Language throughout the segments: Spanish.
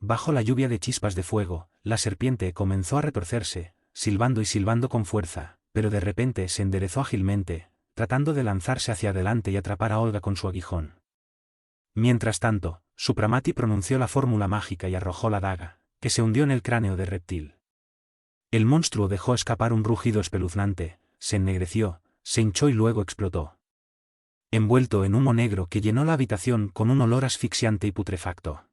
bajo la lluvia de chispas de fuego, la serpiente comenzó a retorcerse, silbando y silbando con fuerza, pero de repente se enderezó ágilmente, tratando de lanzarse hacia adelante y atrapar a Olga con su aguijón. Mientras tanto, Supramati pronunció la fórmula mágica y arrojó la daga, que se hundió en el cráneo del reptil. El monstruo dejó escapar un rugido espeluznante, se ennegreció, se hinchó y luego explotó. Envuelto en humo negro que llenó la habitación con un olor asfixiante y putrefacto.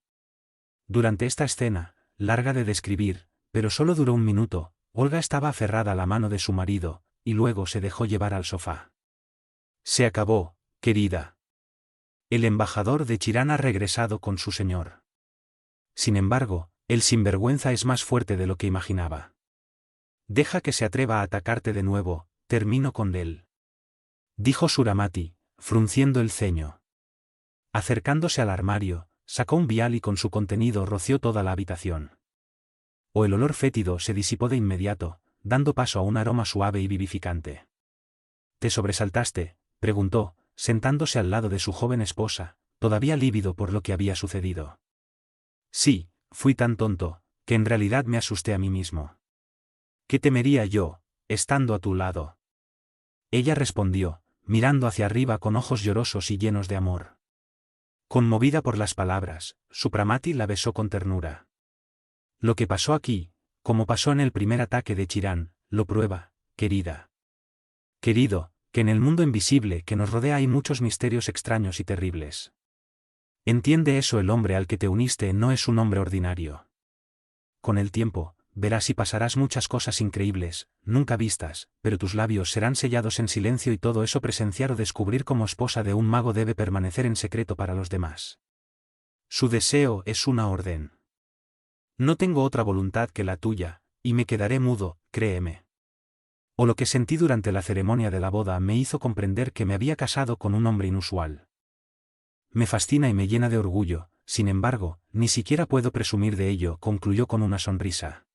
Durante esta escena, larga de describir, pero solo duró un minuto, Olga estaba aferrada a la mano de su marido, y luego se dejó llevar al sofá. Se acabó, querida. El embajador de Chirán ha regresado con su señor. Sin embargo, el sinvergüenza es más fuerte de lo que imaginaba. Deja que se atreva a atacarte de nuevo, termino con él. Dijo Suramati, frunciendo el ceño. Acercándose al armario, sacó un vial y con su contenido roció toda la habitación. El olor fétido se disipó de inmediato, dando paso a un aroma suave y vivificante. ¿Te sobresaltaste?, preguntó, sentándose al lado de su joven esposa, todavía lívido por lo que había sucedido. Sí, fui tan tonto, que en realidad me asusté a mí mismo. ¿Qué temería yo, estando a tu lado? Ella respondió, mirando hacia arriba con ojos llorosos y llenos de amor. Conmovida por las palabras, Supramati la besó con ternura. Lo que pasó aquí, como pasó en el primer ataque de Chirán, lo prueba, querida. Querido, que en el mundo invisible que nos rodea hay muchos misterios extraños y terribles. Entiende eso, el hombre al que te uniste no es un hombre ordinario. Con el tiempo, verás y pasarás muchas cosas increíbles, nunca vistas, pero tus labios serán sellados en silencio y todo eso presenciar o descubrir como esposa de un mago debe permanecer en secreto para los demás. Su deseo es una orden. No tengo otra voluntad que la tuya, y me quedaré mudo, créeme. O lo que sentí durante la ceremonia de la boda me hizo comprender que me había casado con un hombre inusual. Me fascina y me llena de orgullo, sin embargo, ni siquiera puedo presumir de ello, concluyó con una sonrisa.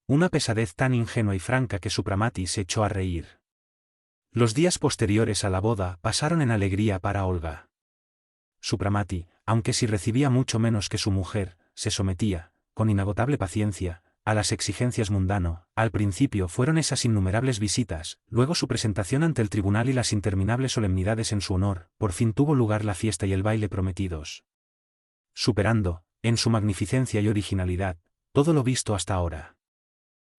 Una pesadez tan ingenua y franca que Supramati se echó a reír. Los días posteriores a la boda pasaron en alegría para Olga. Supramati, aunque sí recibía mucho menos que su mujer, se sometía, con inagotable paciencia, a las exigencias mundano. Al principio fueron esas innumerables visitas, luego su presentación ante el tribunal y las interminables solemnidades en su honor, por fin tuvo lugar la fiesta y el baile prometidos. Superando, en su magnificencia y originalidad, todo lo visto hasta ahora.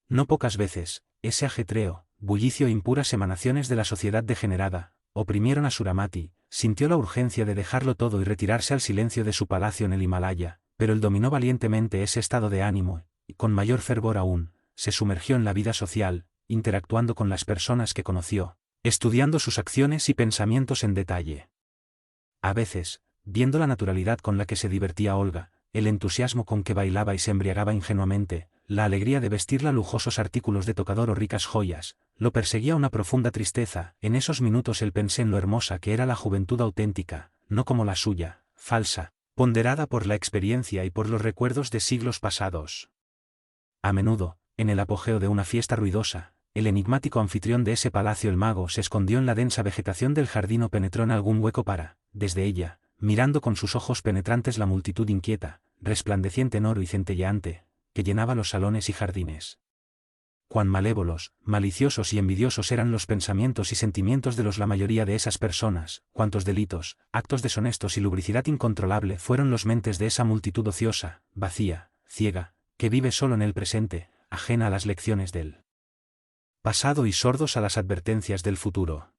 No pocas veces, ese ajetreo, bullicio e impuras emanaciones de la sociedad degenerada, oprimieron a Suramati, sintió la urgencia de dejarlo todo y retirarse al silencio de su palacio en el Himalaya, pero él dominó valientemente ese estado de ánimo, y con mayor fervor aún, se sumergió en la vida social, interactuando con las personas que conoció, estudiando sus acciones y pensamientos en detalle. A veces, viendo la naturalidad con la que se divertía Olga, el entusiasmo con que bailaba y se embriagaba ingenuamente, la alegría de vestirla lujosos artículos de tocador o ricas joyas, lo perseguía una profunda tristeza. En esos minutos él pensé en lo hermosa que era la juventud auténtica, no como la suya, falsa, ponderada por la experiencia y por los recuerdos de siglos pasados. A menudo, en el apogeo de una fiesta ruidosa, el enigmático anfitrión de ese palacio, el mago, se escondió en la densa vegetación del jardín o penetró en algún hueco para, desde ella, mirando con sus ojos penetrantes la multitud inquieta, resplandeciente en oro y centelleante, que llenaba los salones y jardines. Cuán malévolos, maliciosos y envidiosos eran los pensamientos y sentimientos de la mayoría de esas personas, cuántos delitos, actos deshonestos y lubricidad incontrolable fueron los mentes de esa multitud ociosa, vacía, ciega, que vive solo en el presente, ajena a las lecciones del pasado y sordos a las advertencias del futuro.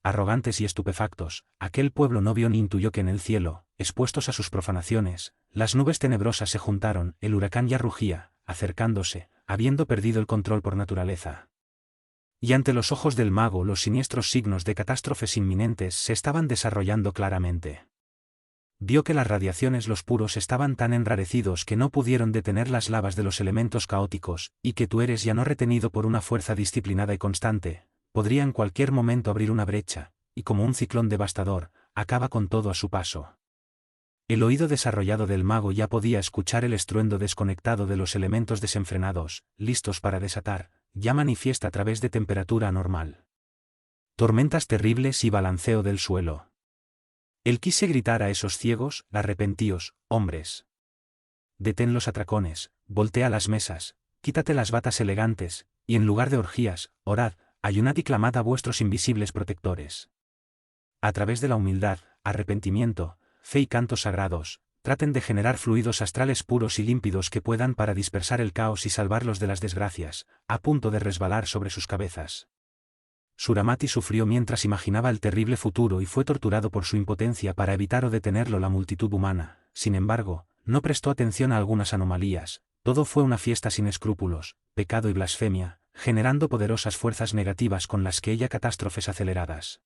Arrogantes y estupefactos, aquel pueblo no vio ni intuyó que en el cielo, expuestos a sus profanaciones, las nubes tenebrosas se juntaron, el huracán ya rugía, acercándose, habiendo perdido el control por naturaleza. Y ante los ojos del mago los siniestros signos de catástrofes inminentes se estaban desarrollando claramente. Vio que las radiaciones, los puros, estaban tan enrarecidos que no pudieron detener las lavas de los elementos caóticos, y que tú eres ya no retenido por una fuerza disciplinada y constante, podría en cualquier momento abrir una brecha, y como un ciclón devastador, acaba con todo a su paso. El oído desarrollado del mago ya podía escuchar el estruendo desconectado de los elementos desenfrenados, listos para desatar, ya manifiesta a través de temperatura anormal. Tormentas terribles y balanceo del suelo. Él quise gritar a esos ciegos: arrepentíos, hombres. detén los atracones, voltea las mesas, quítate las batas elegantes, y en lugar de orgías, orad, ayunad y clamad a vuestros invisibles protectores. A través de la humildad, arrepentimiento, fe y cantos sagrados, traten de generar fluidos astrales puros y límpidos que puedan para dispersar el caos y salvarlos de las desgracias, a punto de resbalar sobre sus cabezas. Suramati sufrió mientras imaginaba el terrible futuro y fue torturado por su impotencia para evitar o detenerlo la multitud humana. Sin embargo, no prestó atención a algunas anomalías, todo fue una fiesta sin escrúpulos, pecado y blasfemia, generando poderosas fuerzas negativas con las que ella catástrofes aceleradas.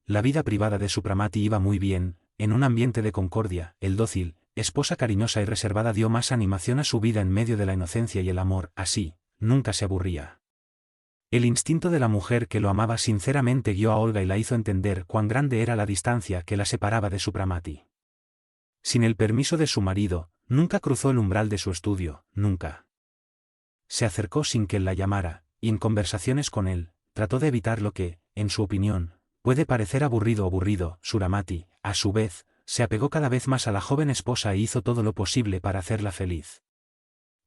La vida privada de Supramati iba muy bien, en un ambiente de concordia, el dócil, esposa cariñosa y reservada dio más animación a su vida en medio de la inocencia y el amor, así, nunca se aburría. El instinto de la mujer que lo amaba sinceramente guió a Olga y la hizo entender cuán grande era la distancia que la separaba de Supramati. Sin el permiso de su marido, nunca cruzó el umbral de su estudio, nunca. Se acercó sin que él la llamara, y en conversaciones con él, trató de evitar lo que, en su opinión, puede parecer aburrido o aburrido. Suramati, a su vez, se apegó cada vez más a la joven esposa e hizo todo lo posible para hacerla feliz.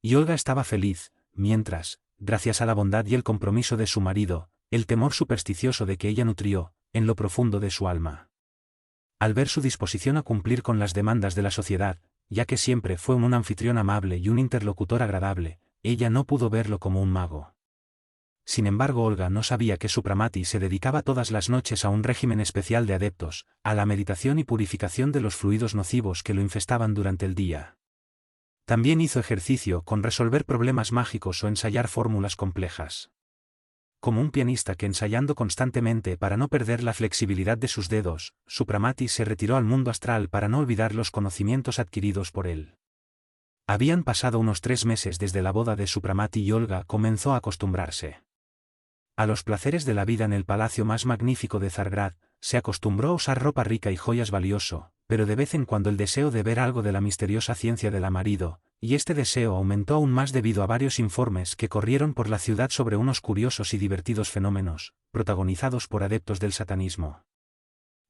Y Olga estaba feliz, mientras, gracias a la bondad y el compromiso de su marido, el temor supersticioso de que ella nutrió, en lo profundo de su alma. Al ver su disposición a cumplir con las demandas de la sociedad, ya que siempre fue un anfitrión amable y un interlocutor agradable, ella no pudo verlo como un mago. Sin embargo, Olga no sabía que Supramati se dedicaba todas las noches a un régimen especial de adeptos, a la meditación y purificación de los fluidos nocivos que lo infestaban durante el día. También hizo ejercicio con resolver problemas mágicos o ensayar fórmulas complejas. Como un pianista que ensayando constantemente para no perder la flexibilidad de sus dedos, Supramati se retiró al mundo astral para no olvidar los conocimientos adquiridos por él. Habían pasado unos 3 meses desde la boda de Supramati y Olga comenzó a acostumbrarse a los placeres de la vida en el palacio más magnífico de Zargrad. Se acostumbró a usar ropa rica y joyas valioso, pero de vez en cuando el deseo de ver algo de la misteriosa ciencia del marido, y este deseo aumentó aún más debido a varios informes que corrieron por la ciudad sobre unos curiosos y divertidos fenómenos, protagonizados por adeptos del satanismo.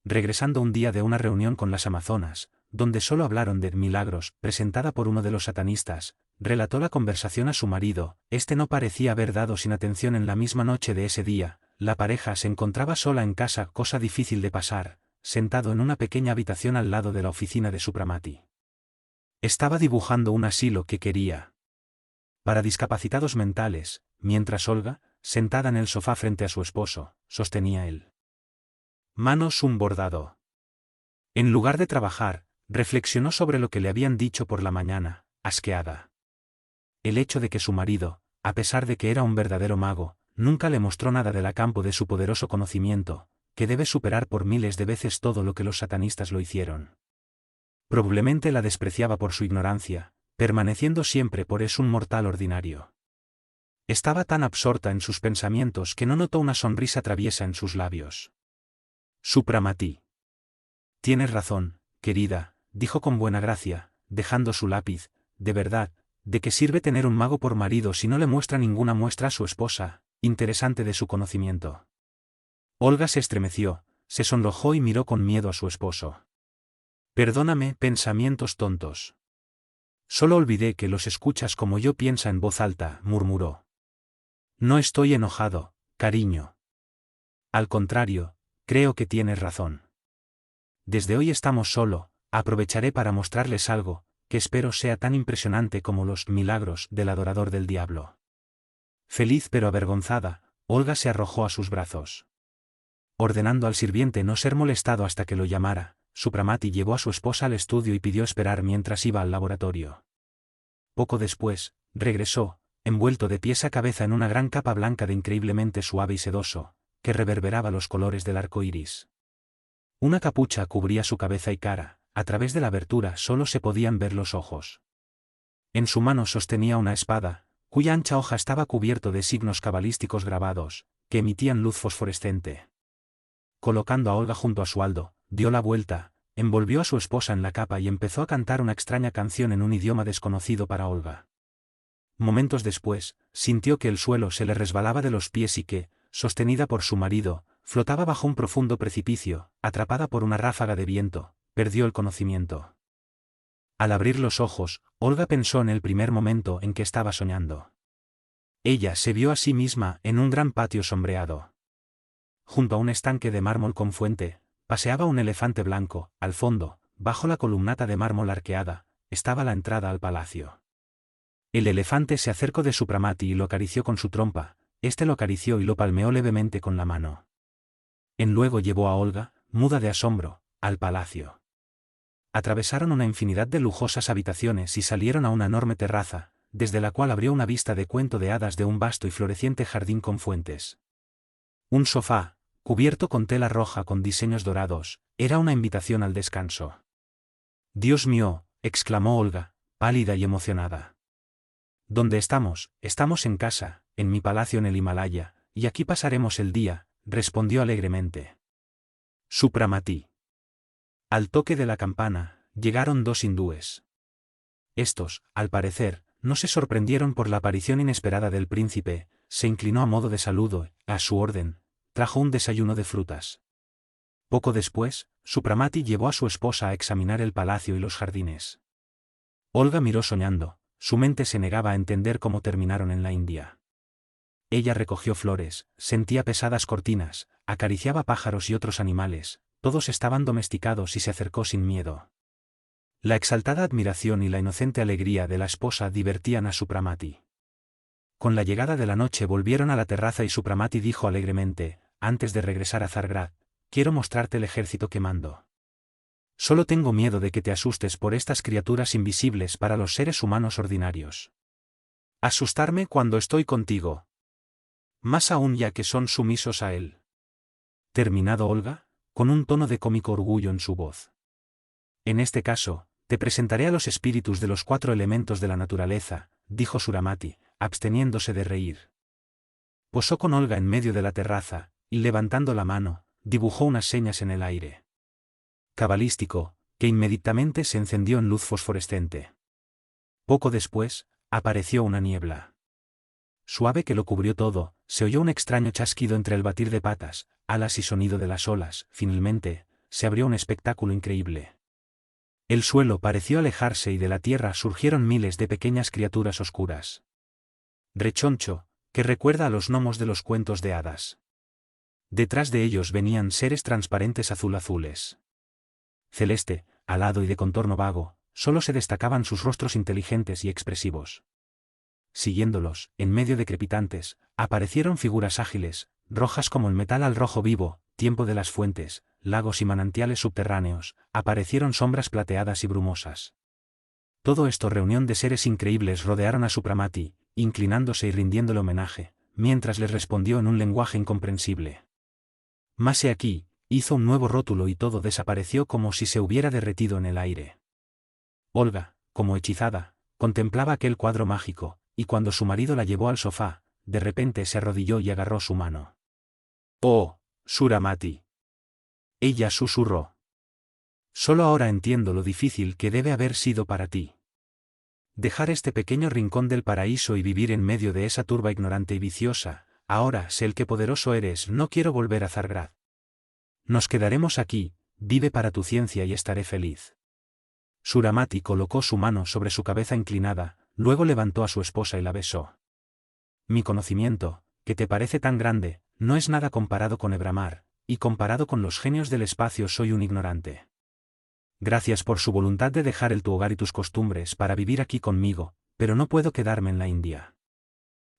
Regresando un día de una reunión con las amazonas, donde solo hablaron de milagros, presentada por uno de los satanistas, relató la conversación a su marido. Este no parecía haber dado sin atención. En la misma noche de ese día, la pareja se encontraba sola en casa, cosa difícil de pasar, sentado en una pequeña habitación al lado de la oficina de Supramati. Estaba dibujando un asilo que quería para discapacitados mentales, mientras Olga, sentada en el sofá frente a su esposo, sostenía el manos un bordado. En lugar de trabajar, reflexionó sobre lo que le habían dicho por la mañana, asqueada. El hecho de que su marido, a pesar de que era un verdadero mago, nunca le mostró nada del campo de su poderoso conocimiento, que debe superar por miles de veces todo lo que los satanistas lo hicieron. Probablemente la despreciaba por su ignorancia, permaneciendo siempre por es un mortal ordinario. Estaba tan absorta en sus pensamientos que no notó una sonrisa traviesa en sus labios. Supramati. Tienes razón, querida, dijo con buena gracia, dejando su lápiz. De verdad, ¿de qué sirve tener un mago por marido si no le muestra ninguna muestra a su esposa, interesante de su conocimiento? Olga se estremeció, se sonrojó y miró con miedo a su esposo. Perdóname, pensamientos tontos. Solo olvidé que los escuchas como yo piensa en voz alta, murmuró. No estoy enojado, cariño. Al contrario, creo que tienes razón. Desde hoy estamos solo, aprovecharé para mostrarles algo, que espero sea tan impresionante como los milagros del adorador del diablo. Feliz pero avergonzada, Olga se arrojó a sus brazos. Ordenando al sirviente no ser molestado hasta que lo llamara, Supramati llevó a su esposa al estudio y pidió esperar mientras iba al laboratorio. Poco después, regresó, envuelto de pies a cabeza en una gran capa blanca de increíblemente suave y sedoso, que reverberaba los colores del arco iris. Una capucha cubría su cabeza y cara, a través de la abertura solo se podían ver los ojos. En su mano sostenía una espada, cuya ancha hoja estaba cubierto de signos cabalísticos grabados, que emitían luz fosforescente. Colocando a Olga junto a su aldo, dio la vuelta, envolvió a su esposa en la capa y empezó a cantar una extraña canción en un idioma desconocido para Olga. Momentos después, sintió que el suelo se le resbalaba de los pies y que, sostenida por su marido, flotaba bajo un profundo precipicio, atrapada por una ráfaga de viento, perdió el conocimiento. Al abrir los ojos, Olga pensó en el primer momento en que estaba soñando. Ella se vio a sí misma en un gran patio sombreado. Junto a un estanque de mármol con fuente, paseaba un elefante blanco. Al fondo, bajo la columnata de mármol arqueada, estaba la entrada al palacio. El elefante se acercó de Supramati y lo acarició con su trompa, este lo acarició y lo palmeó levemente con la mano. Luego llevó a Olga, muda de asombro, al palacio. Atravesaron una infinidad de lujosas habitaciones y salieron a una enorme terraza, desde la cual abrió una vista de cuento de hadas de un vasto y floreciente jardín con fuentes. Un sofá, cubierto con tela roja con diseños dorados, era una invitación al descanso. «Dios mío», exclamó Olga, pálida y emocionada. «¿Dónde estamos? Estamos en casa, en mi palacio en el Himalaya, y aquí pasaremos el día», respondió alegremente. Supramati. Al toque de la campana, llegaron dos hindúes. Estos, al parecer, no se sorprendieron por la aparición inesperada del príncipe, se inclinó a modo de saludo, a su orden, trajo un desayuno de frutas. Poco después, Supramati llevó a su esposa a examinar el palacio y los jardines. Olga miró soñando, su mente se negaba a entender cómo terminaron en la India. Ella recogió flores, sentía pesadas cortinas, acariciaba pájaros y otros animales, todos estaban domesticados y se acercó sin miedo. La exaltada admiración y la inocente alegría de la esposa divertían a Supramati. Con la llegada de la noche volvieron a la terraza y Supramati dijo alegremente, antes de regresar a Zargrad: «Quiero mostrarte el ejército que mando. Solo tengo miedo de que te asustes por estas criaturas invisibles para los seres humanos ordinarios. Asustarme cuando estoy contigo. Más aún ya que son sumisos a él». Terminado Olga, con un tono de cómico orgullo en su voz. «En este caso, te presentaré a los espíritus de los 4 elementos de la naturaleza», dijo Supramati, absteniéndose de reír. Posó con Olga en medio de la terraza, y levantando la mano, dibujó unas señas en el aire cabalístico, que inmediatamente se encendió en luz fosforescente. Poco después, apareció una niebla suave que lo cubrió todo, se oyó un extraño chasquido entre el batir de patas, alas y sonido de las olas. Finalmente, se abrió un espectáculo increíble. El suelo pareció alejarse y de la tierra surgieron miles de pequeñas criaturas oscuras. Rechoncho, que recuerda a los gnomos de los cuentos de hadas. Detrás de ellos venían seres transparentes azul-azules. Celeste, alado y de contorno vago, solo se destacaban sus rostros inteligentes y expresivos. Siguiéndolos, en medio de crepitantes, aparecieron figuras ágiles, rojas como el metal al rojo vivo, tiempo de las fuentes, lagos y manantiales subterráneos, aparecieron sombras plateadas y brumosas. Todo esto reunión de seres increíbles rodearon a Supramati, inclinándose y rindiéndole homenaje, mientras les respondió en un lenguaje incomprensible. «Mas he aquí», hizo un nuevo rótulo y todo desapareció como si se hubiera derretido en el aire. Olga, como hechizada, contemplaba aquel cuadro mágico, y cuando su marido la llevó al sofá, de repente se arrodilló y agarró su mano. «Oh, Supramati». Ella susurró. «Solo ahora entiendo lo difícil que debe haber sido para ti. Dejar este pequeño rincón del paraíso y vivir en medio de esa turba ignorante y viciosa. Ahora sé el que poderoso eres, no quiero volver a Zargrad. Nos quedaremos aquí, vive para tu ciencia y estaré feliz». Supramati colocó su mano sobre su cabeza inclinada, luego levantó a su esposa y la besó. «Mi conocimiento, que te parece tan grande, no es nada comparado con Ebramar, y comparado con los genios del espacio soy un ignorante. Gracias por su voluntad de dejar tu hogar y tus costumbres para vivir aquí conmigo, pero no puedo quedarme en la India.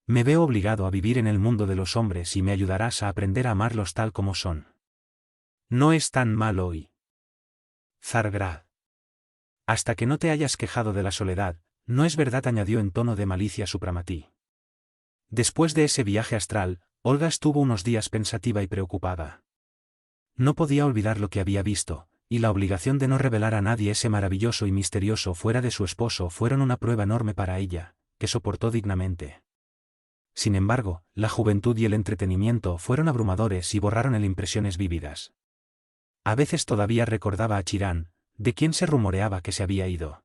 Me veo obligado a vivir en el mundo de los hombres y me ayudarás a aprender a amarlos tal como son. No es tan mal hoy. Zargrad. Hasta que no te hayas quejado de la soledad, no es verdad, añadió en tono de malicia Supramati. Después de ese viaje astral, Olga estuvo unos días pensativa y preocupada. No podía olvidar lo que había visto, y la obligación de no revelar a nadie ese maravilloso y misterioso fuera de su esposo fueron una prueba enorme para ella, que soportó dignamente. Sin embargo, la juventud y el entretenimiento fueron abrumadores y borraron el impresiones vívidas. A veces todavía recordaba a Chirán, de quien se rumoreaba que se había ido.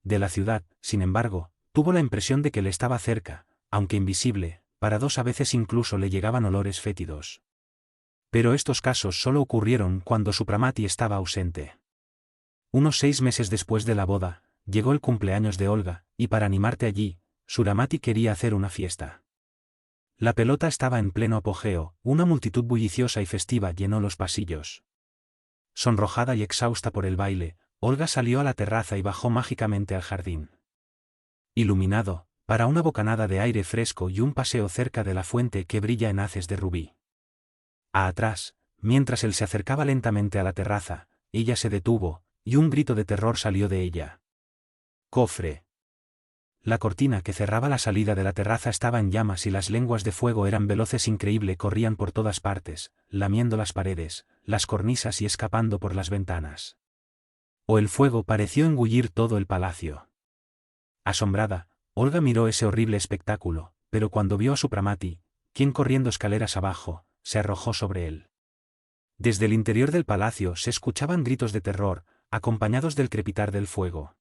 De la ciudad, sin embargo, tuvo la impresión de que le estaba cerca, aunque invisible, para dos a veces incluso le llegaban olores fétidos. Pero estos casos solo ocurrieron cuando Supramati estaba ausente. Unos 6 meses después de la boda, llegó el cumpleaños de Olga, y para animarte allí, Suramati quería hacer una fiesta. La pelota estaba en pleno apogeo, una multitud bulliciosa y festiva llenó los pasillos. Sonrojada y exhausta por el baile, Olga salió a la terraza y bajó mágicamente al jardín. Iluminado, para una bocanada de aire fresco y un paseo cerca de la fuente que brilla en haces de rubí. Atrás, mientras él se acercaba lentamente a la terraza, ella se detuvo, y un grito de terror salió de ella. ¡Cofre! La cortina que cerraba la salida de la terraza estaba en llamas y las lenguas de fuego eran veloces increíble, corrían por todas partes, lamiendo las paredes, las cornisas y escapando por las ventanas. O el fuego pareció engullir todo el palacio. Asombrada, Olga miró ese horrible espectáculo, pero cuando vio a Supramati, quien corriendo escaleras abajo, se arrojó sobre él. Desde el interior del palacio se escuchaban gritos de terror, acompañados del crepitar del fuego.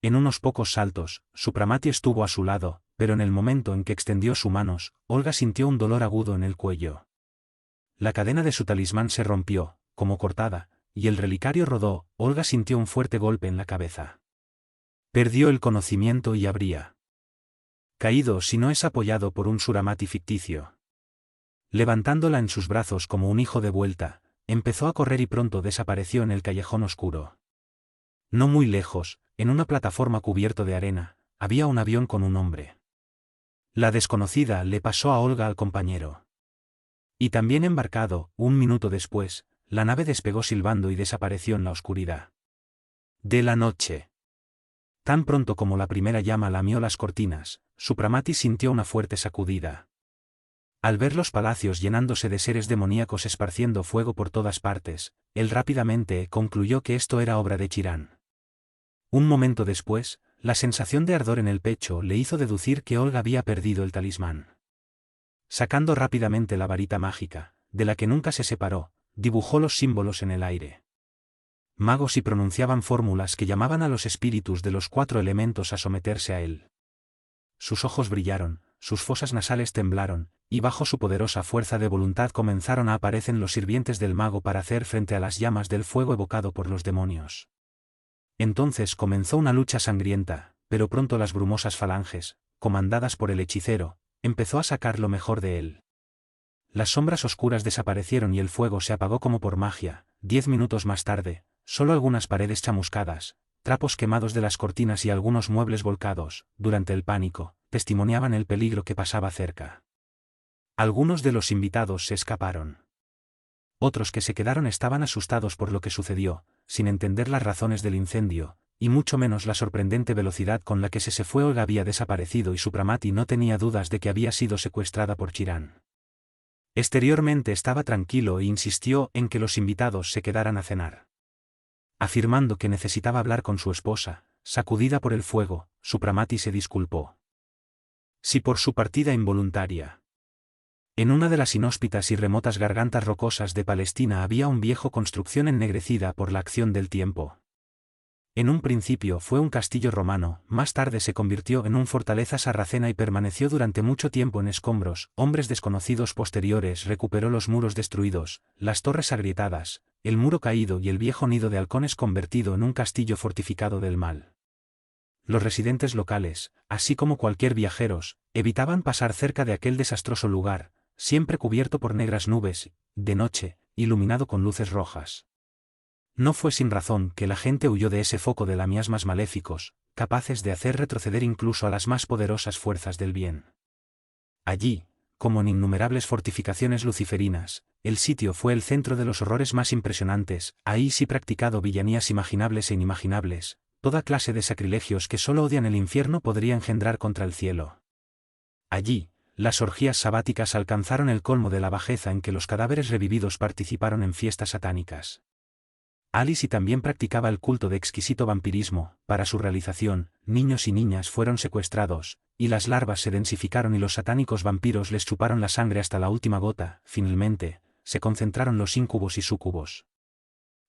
En unos pocos saltos, Supramati estuvo a su lado, pero en el momento en que extendió sus manos, Olga sintió un dolor agudo en el cuello. La cadena de su talismán se rompió, como cortada, y el relicario rodó. Olga sintió un fuerte golpe en la cabeza. Perdió el conocimiento y habría caído si no es apoyado por un Suramati ficticio. Levantándola en sus brazos como un hijo de vuelta, empezó a correr y pronto desapareció en el callejón oscuro. No muy lejos, en una plataforma cubierto de arena, había un avión con un hombre. La desconocida le pasó a Olga al compañero. Y también embarcado, un minuto después, la nave despegó silbando y desapareció en la oscuridad de la noche. Tan pronto como la primera llama lamió las cortinas, Supramati sintió una fuerte sacudida. Al ver los palacios llenándose de seres demoníacos esparciendo fuego por todas partes, él rápidamente concluyó que esto era obra de Chiran. Un momento después, la sensación de ardor en el pecho le hizo deducir que Olga había perdido el talismán. Sacando rápidamente la varita mágica, de la que nunca se separó, dibujó los símbolos en el aire. Magos y pronunciaban fórmulas que llamaban a los espíritus de los 4 elementos a someterse a él. Sus ojos brillaron, sus fosas nasales temblaron, y bajo su poderosa fuerza de voluntad comenzaron a aparecer los sirvientes del mago para hacer frente a las llamas del fuego evocado por los demonios. Entonces comenzó una lucha sangrienta, pero pronto las brumosas falanges, comandadas por el hechicero, empezó a sacar lo mejor de él. Las sombras oscuras desaparecieron y el fuego se apagó como por magia. 10 minutos más tarde, solo algunas paredes chamuscadas, trapos quemados de las cortinas y algunos muebles volcados, durante el pánico, testimoniaban el peligro que pasaba cerca. Algunos de los invitados se escaparon. Otros que se quedaron estaban asustados por lo que sucedió, sin entender las razones del incendio, y mucho menos la sorprendente velocidad con la que se fue. Olga había desaparecido y Supramati no tenía dudas de que había sido secuestrada por Chiran. Exteriormente estaba tranquilo e insistió en que los invitados se quedaran a cenar. Afirmando que necesitaba hablar con su esposa, sacudida por el fuego, Supramati se disculpó. Sí por su partida involuntaria. En una de las inhóspitas y remotas gargantas rocosas de Palestina había un viejo construcción ennegrecida por la acción del tiempo. En un principio fue un castillo romano, más tarde se convirtió en un fortaleza sarracena y permaneció durante mucho tiempo en escombros. Hombres desconocidos posteriores recuperó los muros destruidos, las torres agrietadas, el muro caído y el viejo nido de halcones convertido en un castillo fortificado del mal. Los residentes locales, así como cualquier viajeros, evitaban pasar cerca de aquel desastroso lugar, siempre cubierto por negras nubes, de noche, iluminado con luces rojas. No fue sin razón que la gente huyó de ese foco de miasmas maléficos, capaces de hacer retroceder incluso a las más poderosas fuerzas del bien. Allí, como en innumerables fortificaciones luciferinas, el sitio fue el centro de los horrores más impresionantes. Ahí sí practicado villanías imaginables e inimaginables, toda clase de sacrilegios que solo odian el infierno podría engendrar contra el cielo. Allí, las orgías sabáticas alcanzaron el colmo de la bajeza en que los cadáveres revividos participaron en fiestas satánicas. Alice también practicaba el culto de exquisito vampirismo. Para su realización, niños y niñas fueron secuestrados, y las larvas se densificaron y los satánicos vampiros les chuparon la sangre hasta la última gota. Finalmente, se concentraron los íncubos y súcubos.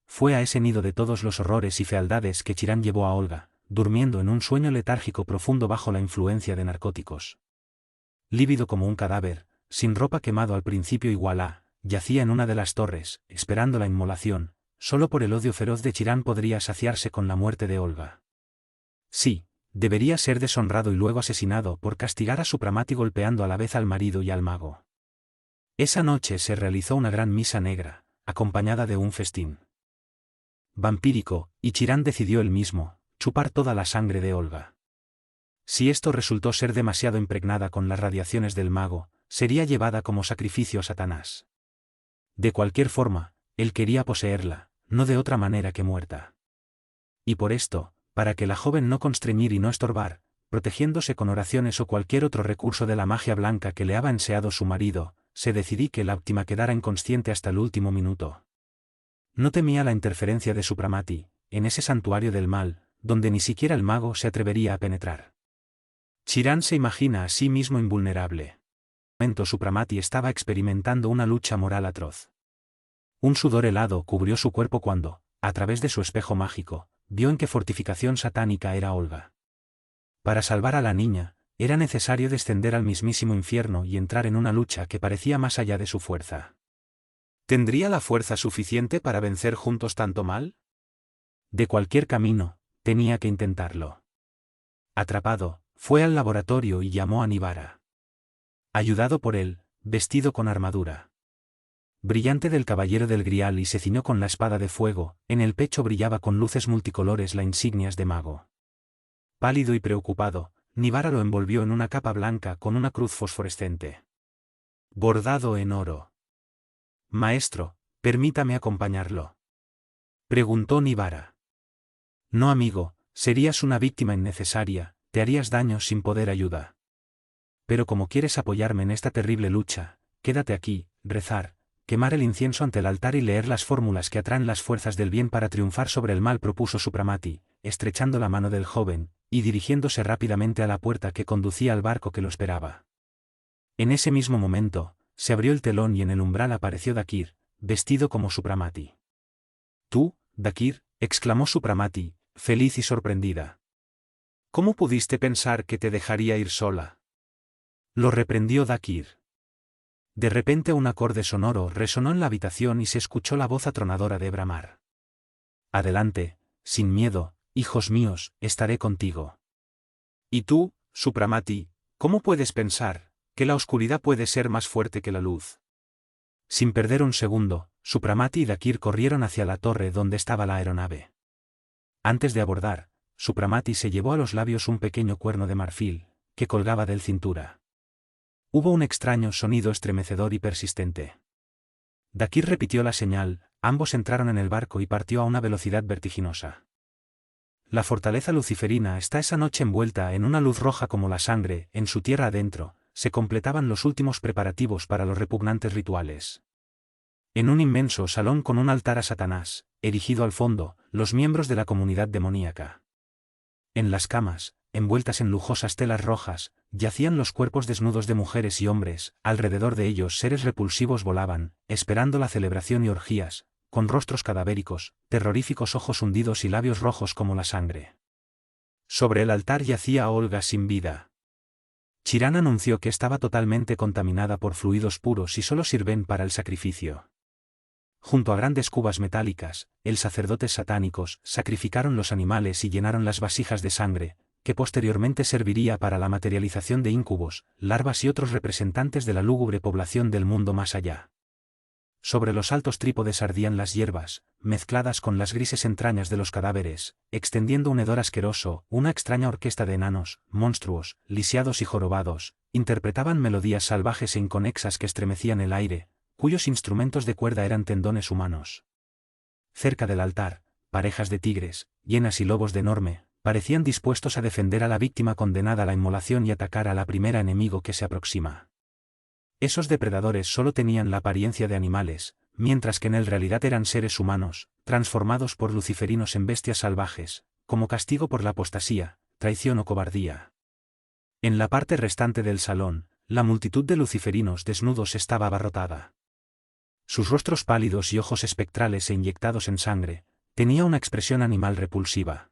Fue a ese nido de todos los horrores y fealdades que Chiran llevó a Olga, durmiendo en un sueño letárgico profundo bajo la influencia de narcóticos. Lívido como un cadáver, sin ropa, quemado al principio igual a, yacía en una de las torres, esperando la inmolación, solo por el odio feroz de Chirán podría saciarse con la muerte de Olga. Sí, debería ser deshonrado y luego asesinado por castigar a Supramati golpeando a la vez al marido y al mago. Esa noche se realizó una gran misa negra, acompañada de un festín vampírico, y Chirán decidió él mismo, chupar toda la sangre de Olga. Si esto resultó ser demasiado impregnada con las radiaciones del mago, sería llevada como sacrificio a Satanás. De cualquier forma, él quería poseerla, no de otra manera que muerta. Y por esto, para que la joven no constreñir y no estorbar, protegiéndose con oraciones o cualquier otro recurso de la magia blanca que le había enseñado su marido, se decidí que la óptima quedara inconsciente hasta el último minuto. No temía la interferencia de Supramati, en ese santuario del mal, donde ni siquiera el mago se atrevería a penetrar. Chirán se imagina a sí mismo invulnerable. En ese momento Supramati estaba experimentando una lucha moral atroz. Un sudor helado cubrió su cuerpo cuando, a través de su espejo mágico, vio en qué fortificación satánica era Olga. Para salvar a la niña, era necesario descender al mismísimo infierno y entrar en una lucha que parecía más allá de su fuerza. ¿Tendría la fuerza suficiente para vencer juntos tanto mal? De cualquier camino, tenía que intentarlo. Atrapado, fue al laboratorio y llamó a Nivara. Ayudado por él, vestido con armadura brillante del caballero del Grial y se ciñó con la espada de fuego, en el pecho brillaba con luces multicolores las insignias de mago. Pálido y preocupado, Nivara lo envolvió en una capa blanca con una cruz fosforescente bordado en oro. «Maestro, permítame acompañarlo», preguntó Nivara. «No, amigo, serías una víctima innecesaria, te harías daño sin poder ayuda. Pero como quieres apoyarme en esta terrible lucha, quédate aquí, rezar, quemar el incienso ante el altar y leer las fórmulas que atraen las fuerzas del bien para triunfar sobre el mal», propuso Supramati, estrechando la mano del joven, y dirigiéndose rápidamente a la puerta que conducía al barco que lo esperaba. En ese mismo momento, se abrió el telón y en el umbral apareció Dakir, vestido como Supramati. «¿Tú, Dakir?», exclamó Supramati, feliz y sorprendida. «¿Cómo pudiste pensar que te dejaría ir sola?», lo reprendió Dakir. De repente un acorde sonoro resonó en la habitación y se escuchó la voz atronadora de Bramar. «Adelante, sin miedo, hijos míos, estaré contigo». «¿Y tú, Supramati, cómo puedes pensar que la oscuridad puede ser más fuerte que la luz?». Sin perder un segundo, Supramati y Dakir corrieron hacia la torre donde estaba la aeronave. Antes de abordar, Supramati se llevó a los labios un pequeño cuerno de marfil, que colgaba del cintura. Hubo un extraño sonido estremecedor y persistente. Dakir repitió la señal, ambos entraron en el barco y partió a una velocidad vertiginosa. La fortaleza luciferina está esa noche envuelta en una luz roja como la sangre, en su tierra adentro, se completaban los últimos preparativos para los repugnantes rituales. En un inmenso salón con un altar a Satanás, erigido al fondo, los miembros de la comunidad demoníaca. En las camas, envueltas en lujosas telas rojas, yacían los cuerpos desnudos de mujeres y hombres, alrededor de ellos seres repulsivos volaban, esperando la celebración y orgías, con rostros cadavéricos, terroríficos ojos hundidos y labios rojos como la sangre. Sobre el altar yacía Olga sin vida. Chirán anunció que estaba totalmente contaminada por fluidos puros y solo sirven para el sacrificio. Junto a grandes cubas metálicas, sacerdotes satánicos sacrificaron los animales y llenaron las vasijas de sangre, que posteriormente serviría para la materialización de íncubos, larvas y otros representantes de la lúgubre población del mundo más allá. Sobre los altos trípodes ardían las hierbas, mezcladas con las grises entrañas de los cadáveres, extendiendo un hedor asqueroso. Una extraña orquesta de enanos, monstruos, lisiados y jorobados, interpretaban melodías salvajes e inconexas que estremecían el aire, cuyos instrumentos de cuerda eran tendones humanos. Cerca del altar, parejas de tigres, hienas y lobos de enorme, parecían dispuestos a defender a la víctima condenada a la inmolación y atacar a la primera enemigo que se aproxima. Esos depredadores solo tenían la apariencia de animales, mientras que en realidad eran seres humanos, transformados por luciferinos en bestias salvajes, como castigo por la apostasía, traición o cobardía. En la parte restante del salón, la multitud de luciferinos desnudos estaba abarrotada. Sus rostros pálidos y ojos espectrales e inyectados en sangre, tenía una expresión animal repulsiva.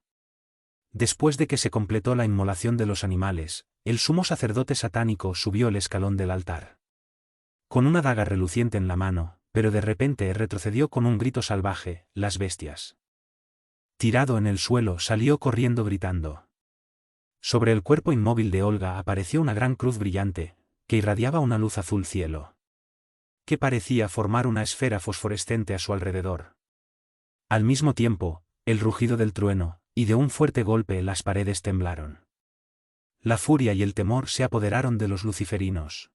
Después de que se completó la inmolación de los animales, el sumo sacerdote satánico subió el escalón del altar. Con una daga reluciente en la mano, pero de repente retrocedió con un grito salvaje: «¡Las bestias!». Tirado en el suelo, salió corriendo gritando. Sobre el cuerpo inmóvil de Olga apareció una gran cruz brillante, que irradiaba una luz azul cielo, que parecía formar una esfera fosforescente a su alrededor. Al mismo tiempo, el rugido del trueno, y de un fuerte golpe las paredes temblaron. La furia y el temor se apoderaron de los luciferinos.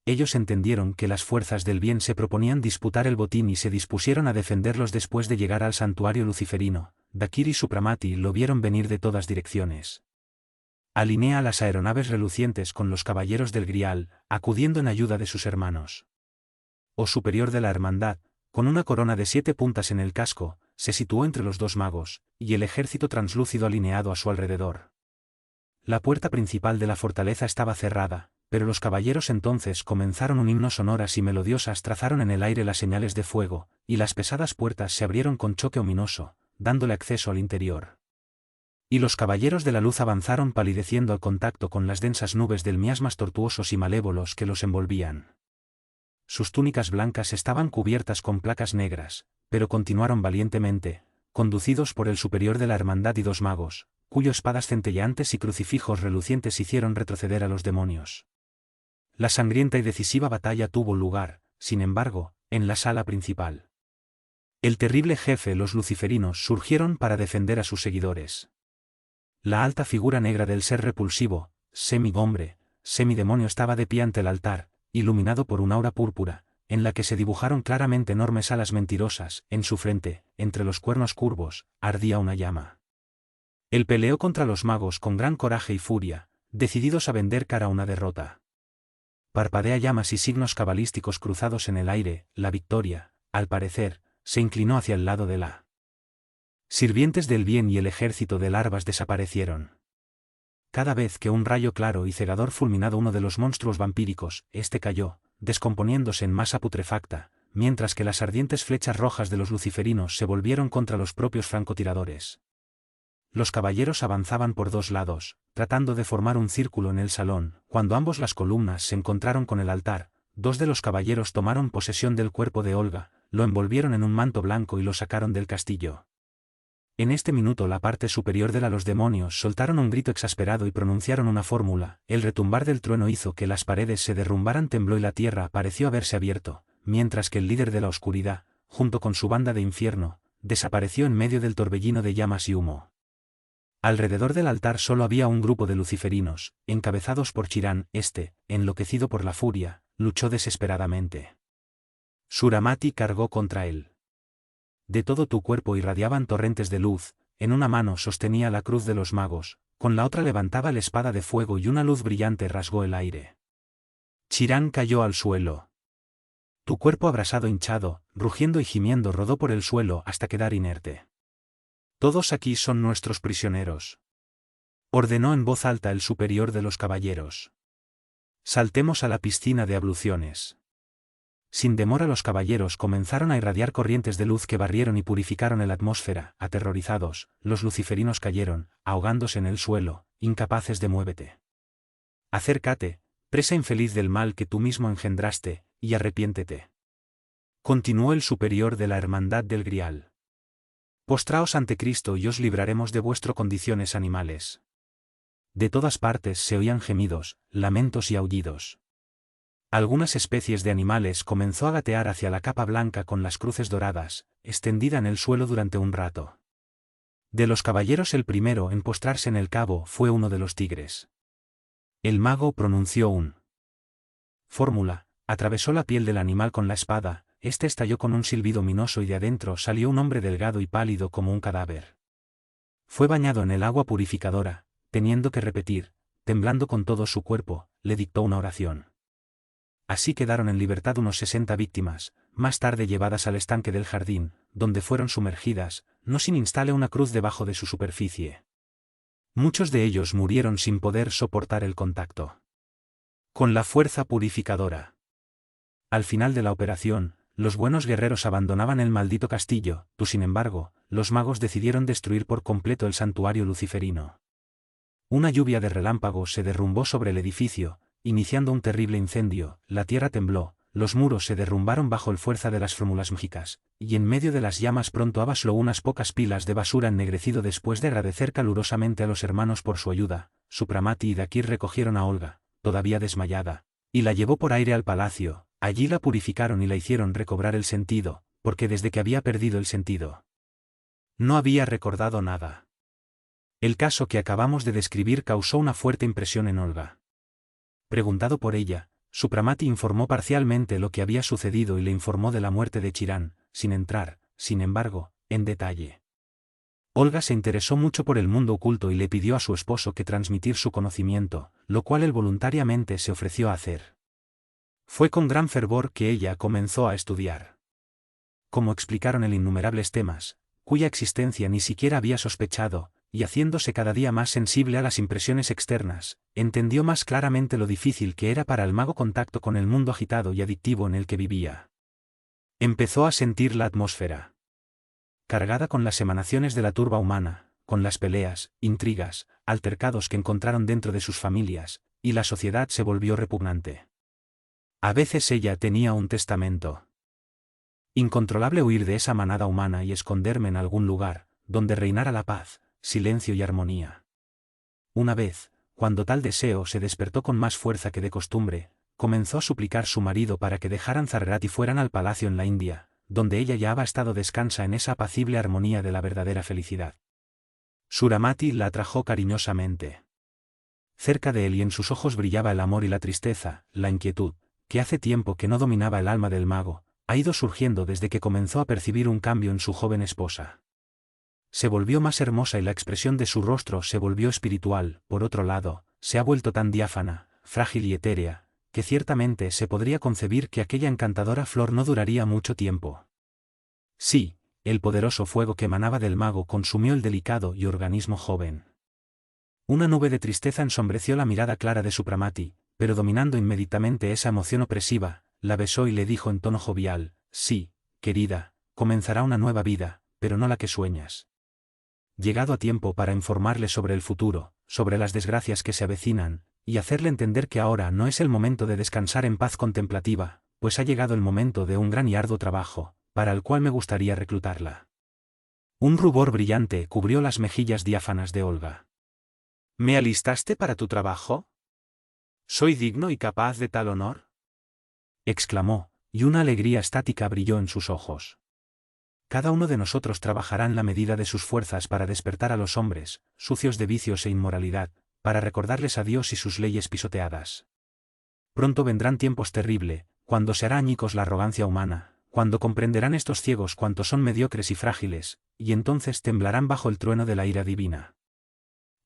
Ellos entendieron que las fuerzas del bien se proponían disputar el botín y se dispusieron a defenderlos después de llegar al santuario luciferino. Dakir y Supramati lo vieron venir de todas direcciones. Alinea las aeronaves relucientes con los caballeros del Grial, acudiendo en ayuda de sus hermanos. O superior de la hermandad, con una corona de 7 puntas en el casco, se situó entre los dos magos, y el ejército translúcido alineado a su alrededor. La puerta principal de la fortaleza estaba cerrada, pero los caballeros entonces comenzaron un himno sonoras y melodiosas, trazaron en el aire las señales de fuego, y las pesadas puertas se abrieron con choque ominoso, dándole acceso al interior. Y los caballeros de la luz avanzaron palideciendo al contacto con las densas nubes del miasmas tortuosos y malévolos que los envolvían. Sus túnicas blancas estaban cubiertas con placas negras, pero continuaron valientemente, conducidos por el superior de la hermandad y 2 magos, cuyos espadas centelleantes y crucifijos relucientes hicieron retroceder a los demonios. La sangrienta y decisiva batalla tuvo lugar, sin embargo, en la sala principal. El terrible jefe, los luciferinos, surgieron para defender a sus seguidores. La alta figura negra del ser repulsivo, semi-hombre, semi-demonio, estaba de pie ante el altar, iluminado por un aura púrpura, en la que se dibujaron claramente enormes alas mentirosas. En su frente, entre los cuernos curvos, ardía una llama. Él peleó contra los magos con gran coraje y furia, decididos a vender cara a una derrota. Parpadea llamas y signos cabalísticos cruzados en el aire. La victoria, al parecer, se inclinó hacia el lado de la sirvientes del bien, y el ejército de larvas desaparecieron. Cada vez que un rayo claro y cegador fulminado uno de los monstruos vampíricos, este cayó, descomponiéndose en masa putrefacta, mientras que las ardientes flechas rojas de los luciferinos se volvieron contra los propios francotiradores. Los caballeros avanzaban por 2 lados, tratando de formar un círculo en el salón. Cuando ambos las columnas se encontraron con el altar, 2 de los caballeros tomaron posesión del cuerpo de Olga, lo envolvieron en un manto blanco y lo sacaron del castillo. En este minuto la parte superior de los demonios soltaron un grito exasperado y pronunciaron una fórmula. El retumbar del trueno hizo que las paredes se derrumbaran, tembló y la tierra pareció haberse abierto, mientras que el líder de la oscuridad, junto con su banda de infierno, desapareció en medio del torbellino de llamas y humo. Alrededor del altar solo había un grupo de luciferinos, encabezados por Chirán. Este, enloquecido por la furia, luchó desesperadamente. Suramati cargó contra él. De todo tu cuerpo irradiaban torrentes de luz, en una mano sostenía la cruz de los magos, con la otra levantaba la espada de fuego y una luz brillante rasgó el aire. Chirán cayó al suelo. Tu cuerpo abrasado, hinchado, rugiendo y gimiendo, rodó por el suelo hasta quedar inerte. Todos aquí son nuestros prisioneros, ordenó en voz alta el superior de los caballeros. Saltemos a la piscina de abluciones. Sin demora los caballeros comenzaron a irradiar corrientes de luz que barrieron y purificaron la atmósfera. Aterrorizados, los luciferinos cayeron, ahogándose en el suelo, incapaces de muévete. Acércate, presa infeliz del mal que tú mismo engendraste, y arrepiéntete. Continuó el superior de la hermandad del Grial. Postraos ante Cristo y os libraremos de vuestras condiciones animales. De todas partes se oían gemidos, lamentos y aullidos. Algunas especies de animales comenzó a gatear hacia la capa blanca con las cruces doradas, extendida en el suelo durante un rato. De los caballeros el primero en postrarse en el cabo fue uno de los tigres. El mago pronunció un fórmula, atravesó la piel del animal con la espada, este estalló con un silbido ominoso y de adentro salió un hombre delgado y pálido como un cadáver. Fue bañado en el agua purificadora, teniendo que repetir, temblando con todo su cuerpo, le dictó una oración. Así quedaron en libertad unos 60 víctimas, más tarde llevadas al estanque del jardín, donde fueron sumergidas, no sin instale una cruz debajo de su superficie. Muchos de ellos murieron sin poder soportar el contacto con la fuerza purificadora. Al final de la operación, los buenos guerreros abandonaban el maldito castillo. Sin embargo, los magos decidieron destruir por completo el santuario luciferino. Una lluvia de relámpagos se derrumbó sobre el edificio, iniciando un terrible incendio. La tierra tembló, los muros se derrumbaron bajo el fuerza de las fórmulas mágicas, y en medio de las llamas pronto abasló unas pocas pilas de basura ennegrecido después de agradecer calurosamente a los hermanos por su ayuda. Supramati y Dakir recogieron a Olga, todavía desmayada, y la llevó por aire al palacio. Allí la purificaron y la hicieron recobrar el sentido, porque desde que había perdido el sentido, no había recordado nada. El caso que acabamos de describir causó una fuerte impresión en Olga. Preguntado por ella, Supramati informó parcialmente lo que había sucedido y le informó de la muerte de Chiran, sin entrar, sin embargo, en detalle. Olga se interesó mucho por el mundo oculto y le pidió a su esposo que transmitir su conocimiento, lo cual él voluntariamente se ofreció a hacer. Fue con gran fervor que ella comenzó a estudiar. Como explicaron en innumerables temas, cuya existencia ni siquiera había sospechado, y haciéndose cada día más sensible a las impresiones externas, entendió más claramente lo difícil que era para el mago contacto con el mundo agitado y adictivo en el que vivía. Empezó a sentir la atmósfera cargada con las emanaciones de la turba humana, con las peleas, intrigas, altercados que encontraron dentro de sus familias, y la sociedad se volvió repugnante. A veces ella tenía un testamento incontrolable: huir de esa manada humana y esconderme en algún lugar, donde reinara la paz, silencio y armonía. Una vez, cuando tal deseo se despertó con más fuerza que de costumbre, comenzó a suplicar a su marido para que dejaran Zargrat y fueran al palacio en la India, donde ella ya había estado descansa en esa apacible armonía de la verdadera felicidad. Supramati la atrajo cariñosamente. Cerca de él y en sus ojos brillaba el amor y la tristeza, la inquietud, que hace tiempo que no dominaba el alma del mago, ha ido surgiendo desde que comenzó a percibir un cambio en su joven esposa. Se volvió más hermosa y la expresión de su rostro se volvió espiritual. Por otro lado, se ha vuelto tan diáfana, frágil y etérea, que ciertamente se podría concebir que aquella encantadora flor no duraría mucho tiempo. Sí, el poderoso fuego que emanaba del mago consumió el delicado y organismo joven. Una nube de tristeza ensombreció la mirada clara de Supramati, pero dominando inmediatamente esa emoción opresiva, la besó y le dijo en tono jovial: sí, querida, comenzará una nueva vida, pero no la que sueñas. Llegado a tiempo para informarle sobre el futuro, sobre las desgracias que se avecinan, y hacerle entender que ahora no es el momento de descansar en paz contemplativa, pues ha llegado el momento de un gran y arduo trabajo, para el cual me gustaría reclutarla. Un rubor brillante cubrió las mejillas diáfanas de Olga. ¿Me alistaste para tu trabajo? ¿Soy digno y capaz de tal honor?, exclamó, y una alegría estática brilló en sus ojos. Cada uno de nosotros trabajará en la medida de sus fuerzas para despertar a los hombres, sucios de vicios e inmoralidad, para recordarles a Dios y sus leyes pisoteadas. Pronto vendrán tiempos terribles, cuando se hará añicos la arrogancia humana, cuando comprenderán estos ciegos cuánto son mediocres y frágiles, y entonces temblarán bajo el trueno de la ira divina.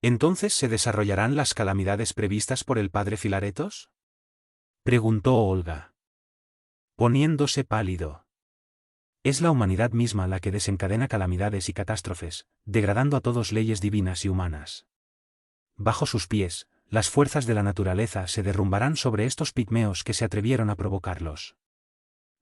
¿Entonces se desarrollarán las calamidades previstas por el padre Filaretos?, preguntó Olga, poniéndose pálido. Es la humanidad misma la que desencadena calamidades y catástrofes, degradando a todos leyes divinas y humanas. Bajo sus pies, las fuerzas de la naturaleza se derrumbarán sobre estos pigmeos que se atrevieron a provocarlos.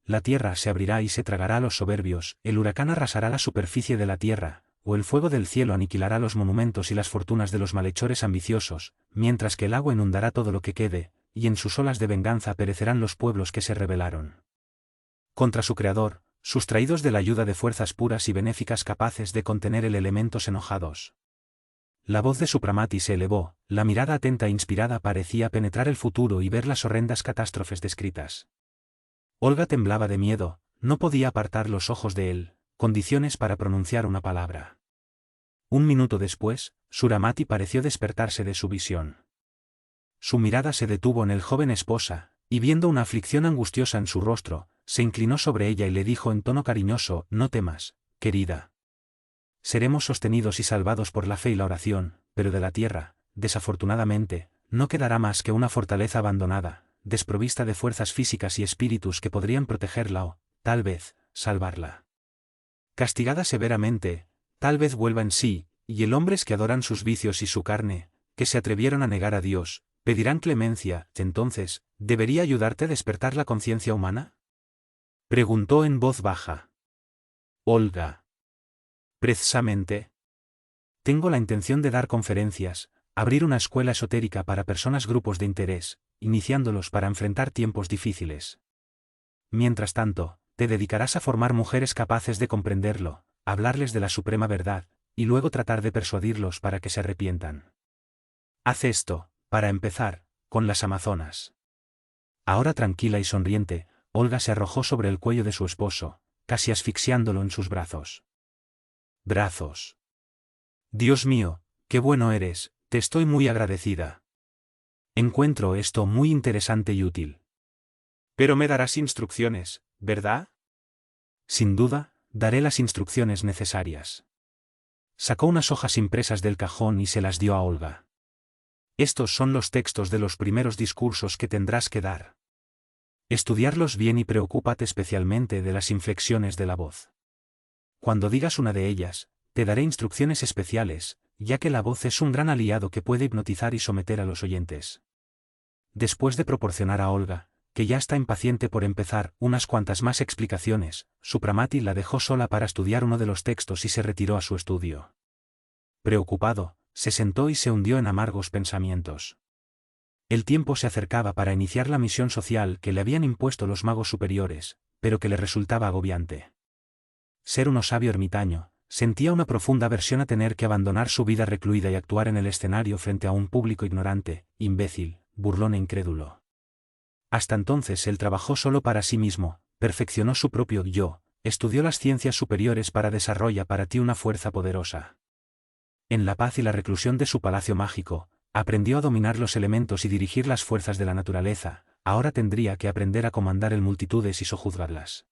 La tierra se abrirá y se tragará a los soberbios, el huracán arrasará la superficie de la tierra, o el fuego del cielo aniquilará los monumentos y las fortunas de los malhechores ambiciosos, mientras que el agua inundará todo lo que quede, y en sus olas de venganza perecerán los pueblos que se rebelaron contra su creador, sustraídos de la ayuda de fuerzas puras y benéficas capaces de contener el elementos enojados. La voz de Supramati se elevó, la mirada atenta e inspirada parecía penetrar el futuro y ver las horrendas catástrofes descritas. Olga temblaba de miedo, no podía apartar los ojos de él, condiciones para pronunciar una palabra. Un minuto después, Supramati pareció despertarse de su visión. Su mirada se detuvo en el joven esposa, y viendo una aflicción angustiosa en su rostro, se inclinó sobre ella y le dijo en tono cariñoso: no temas, querida. Seremos sostenidos y salvados por la fe y la oración, pero de la tierra, desafortunadamente, no quedará más que una fortaleza abandonada, desprovista de fuerzas físicas y espíritus que podrían protegerla o, tal vez, salvarla. Castigada severamente, tal vez vuelva en sí, y el hombres que adoran sus vicios y su carne, que se atrevieron a negar a Dios, pedirán clemencia. Entonces, ¿debería ayudarte a despertar la conciencia humana?, preguntó en voz baja Olga. Precisamente. Tengo la intención de dar conferencias, abrir una escuela esotérica para personas, grupos de interés, iniciándolos para enfrentar tiempos difíciles. mientras tanto, te dedicarás a formar mujeres capaces de comprenderlo, hablarles de la suprema verdad, y luego tratar de persuadirlos para que se arrepientan. Haz esto, para empezar, con las amazonas. Ahora tranquila y sonriente, Olga se arrojó sobre el cuello de su esposo, casi asfixiándolo en sus brazos. Brazos. Dios mío, qué bueno eres, te estoy muy agradecida. Encuentro esto muy interesante y útil. Pero me darás instrucciones, ¿verdad? Sin duda, daré las instrucciones necesarias. Sacó unas hojas impresas del cajón y se las dio a Olga. Estos son los textos de los primeros discursos que tendrás que dar. Estudiarlos bien y preocúpate especialmente de las inflexiones de la voz. Cuando digas una de ellas, te daré instrucciones especiales, ya que la voz es un gran aliado que puede hipnotizar y someter a los oyentes. Después de proporcionar a Olga, que ya está impaciente por empezar, unas cuantas más explicaciones, Supramati la dejó sola para estudiar uno de los textos y se retiró a su estudio. Preocupado, se sentó y se hundió en amargos pensamientos. El tiempo se acercaba para iniciar la misión social que le habían impuesto los magos superiores, pero que le resultaba agobiante. Ser un sabio ermitaño, sentía una profunda aversión a tener que abandonar su vida recluida y actuar en el escenario frente a un público ignorante, imbécil, burlón e incrédulo. Hasta entonces él trabajó solo para sí mismo, perfeccionó su propio yo, estudió las ciencias superiores para desarrollar para ti una fuerza poderosa. En la paz y la reclusión de su palacio mágico, aprendió a dominar los elementos y dirigir las fuerzas de la naturaleza, ahora tendría que aprender a comandar el multitudes y sojuzgarlas.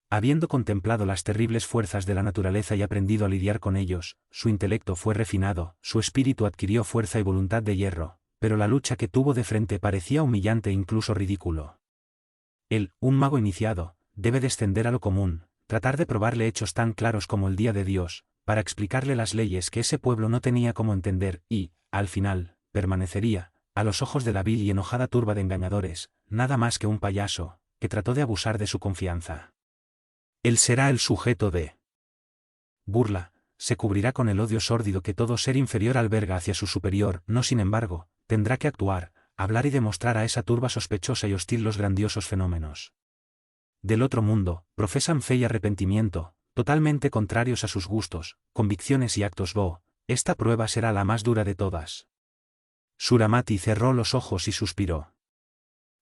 Habiendo contemplado las terribles fuerzas de la naturaleza y aprendido a lidiar con ellos, su intelecto fue refinado, su espíritu adquirió fuerza y voluntad de hierro, pero la lucha que tuvo de frente parecía humillante e incluso ridículo. Él, un mago iniciado, debe descender a lo común, tratar de probarle hechos tan claros como el día de Dios, para explicarle las leyes que ese pueblo no tenía cómo entender y, al final, permanecería, a los ojos de la vil y enojada turba de engañadores, nada más que un payaso, que trató de abusar de su confianza. Él será el sujeto de burla, se cubrirá con el odio sórdido que todo ser inferior alberga hacia su superior, no sin embargo, tendrá que actuar, hablar y demostrar a esa turba sospechosa y hostil los grandiosos fenómenos del otro mundo, profesan fe y arrepentimiento, totalmente contrarios a sus gustos, convicciones y actos esta prueba será la más dura de todas. Suramati cerró los ojos y suspiró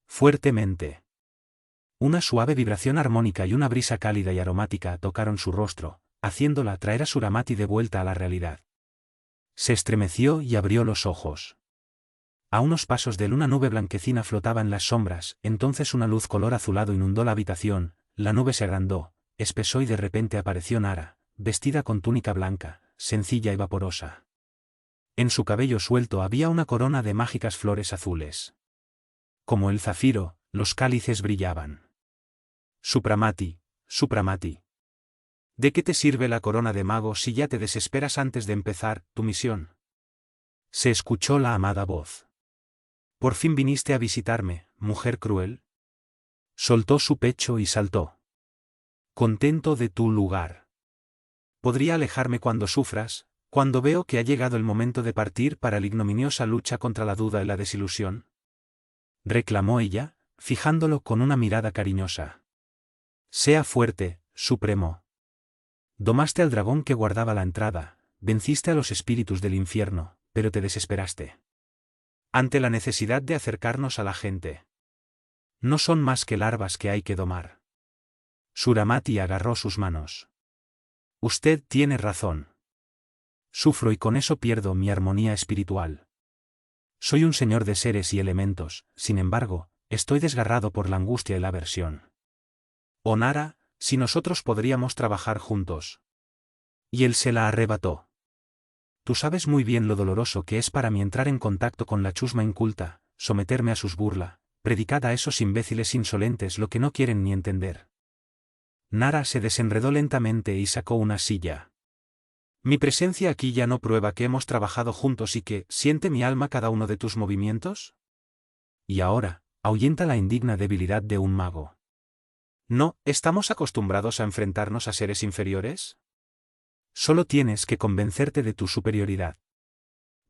fuertemente. Una suave vibración armónica y una brisa cálida y aromática tocaron su rostro, haciéndola traer a Suramati de vuelta a la realidad. Se estremeció y abrió los ojos. A unos pasos de él una nube blanquecina flotaba en las sombras, entonces una luz color azulado inundó la habitación, la nube se agrandó, espesó y de repente apareció Nara, vestida con túnica blanca, sencilla y vaporosa. En su cabello suelto había una corona de mágicas flores azules. Como el zafiro, los cálices brillaban. Supramati, Supramati. ¿De qué te sirve la corona de mago si ya te desesperas antes de empezar tu misión? Se escuchó la amada voz. ¿Por fin viniste a visitarme, mujer cruel? Soltó su pecho y saltó. Contento de tu lugar. ¿Podría alejarme cuando sufras, cuando veo que ha llegado el momento de partir para la ignominiosa lucha contra la duda y la desilusión? Reclamó ella, fijándolo con una mirada cariñosa. Sea fuerte, Supremo. Domaste al dragón que guardaba la entrada, venciste a los espíritus del infierno, pero te desesperaste ante la necesidad de acercarnos a la gente. No son más que larvas que hay que domar. Suramati agarró sus manos. Usted tiene razón. Sufro y con eso pierdo mi armonía espiritual. Soy un señor de seres y elementos, sin embargo, estoy desgarrado por la angustia y la aversión. Oh Nara, si nosotros podríamos trabajar juntos. Y él se la arrebató. Tú sabes muy bien lo doloroso que es para mí entrar en contacto con la chusma inculta, someterme a sus burla, predicad a esos imbéciles insolentes lo que no quieren ni entender. Nara se desenredó lentamente y sacó una silla. ¿Mi presencia aquí ya no prueba que hemos trabajado juntos y que siente mi alma cada uno de tus movimientos? Y ahora, ahuyenta la indigna debilidad de un mago. ¿No estamos acostumbrados a enfrentarnos a seres inferiores? Solo tienes que convencerte de tu superioridad.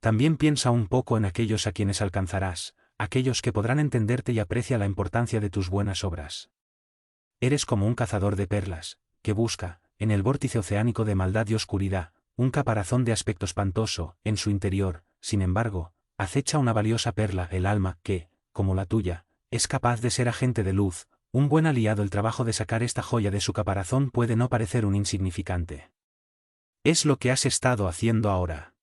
También piensa un poco en aquellos a quienes alcanzarás, aquellos que podrán entenderte y aprecia la importancia de tus buenas obras. Eres como un cazador de perlas, que busca, en el vórtice oceánico de maldad y oscuridad, un caparazón de aspecto espantoso. En su interior, sin embargo, acecha una valiosa perla, el alma, que, como la tuya, es capaz de ser agente de luz, un buen aliado. El trabajo de sacar esta joya de su caparazón puede no parecer un insignificante. Es lo que has estado haciendo ahora.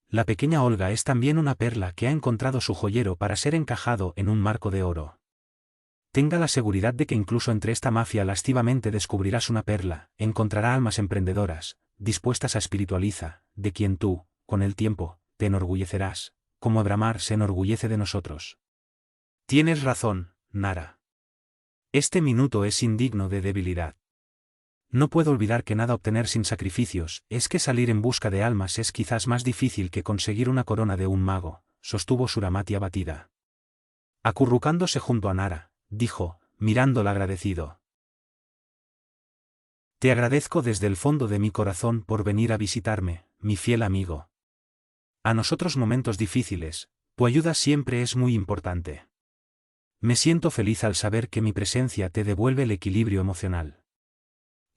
La pequeña Olga es también una perla que ha encontrado su joyero para ser encajado en un marco de oro. Tenga la seguridad de que incluso entre esta mafia lascivamente descubrirás una perla, encontrará almas emprendedoras, dispuestas a espiritualiza, de quien tú, con el tiempo, te enorgullecerás, como Abramar se enorgullece de nosotros. Tienes razón, Nara. Este minuto es indigno de debilidad. No puedo olvidar que nada obtener sin sacrificios, es que salir en busca de almas es quizás más difícil que conseguir una corona de un mago, sostuvo Suramati abatida. Acurrucándose junto a Nara, dijo, mirándola agradecido. Te agradezco desde el fondo de mi corazón por venir a visitarme, mi fiel amigo. A nosotros momentos difíciles, tu ayuda siempre es muy importante. Me siento feliz al saber que mi presencia te devuelve el equilibrio emocional.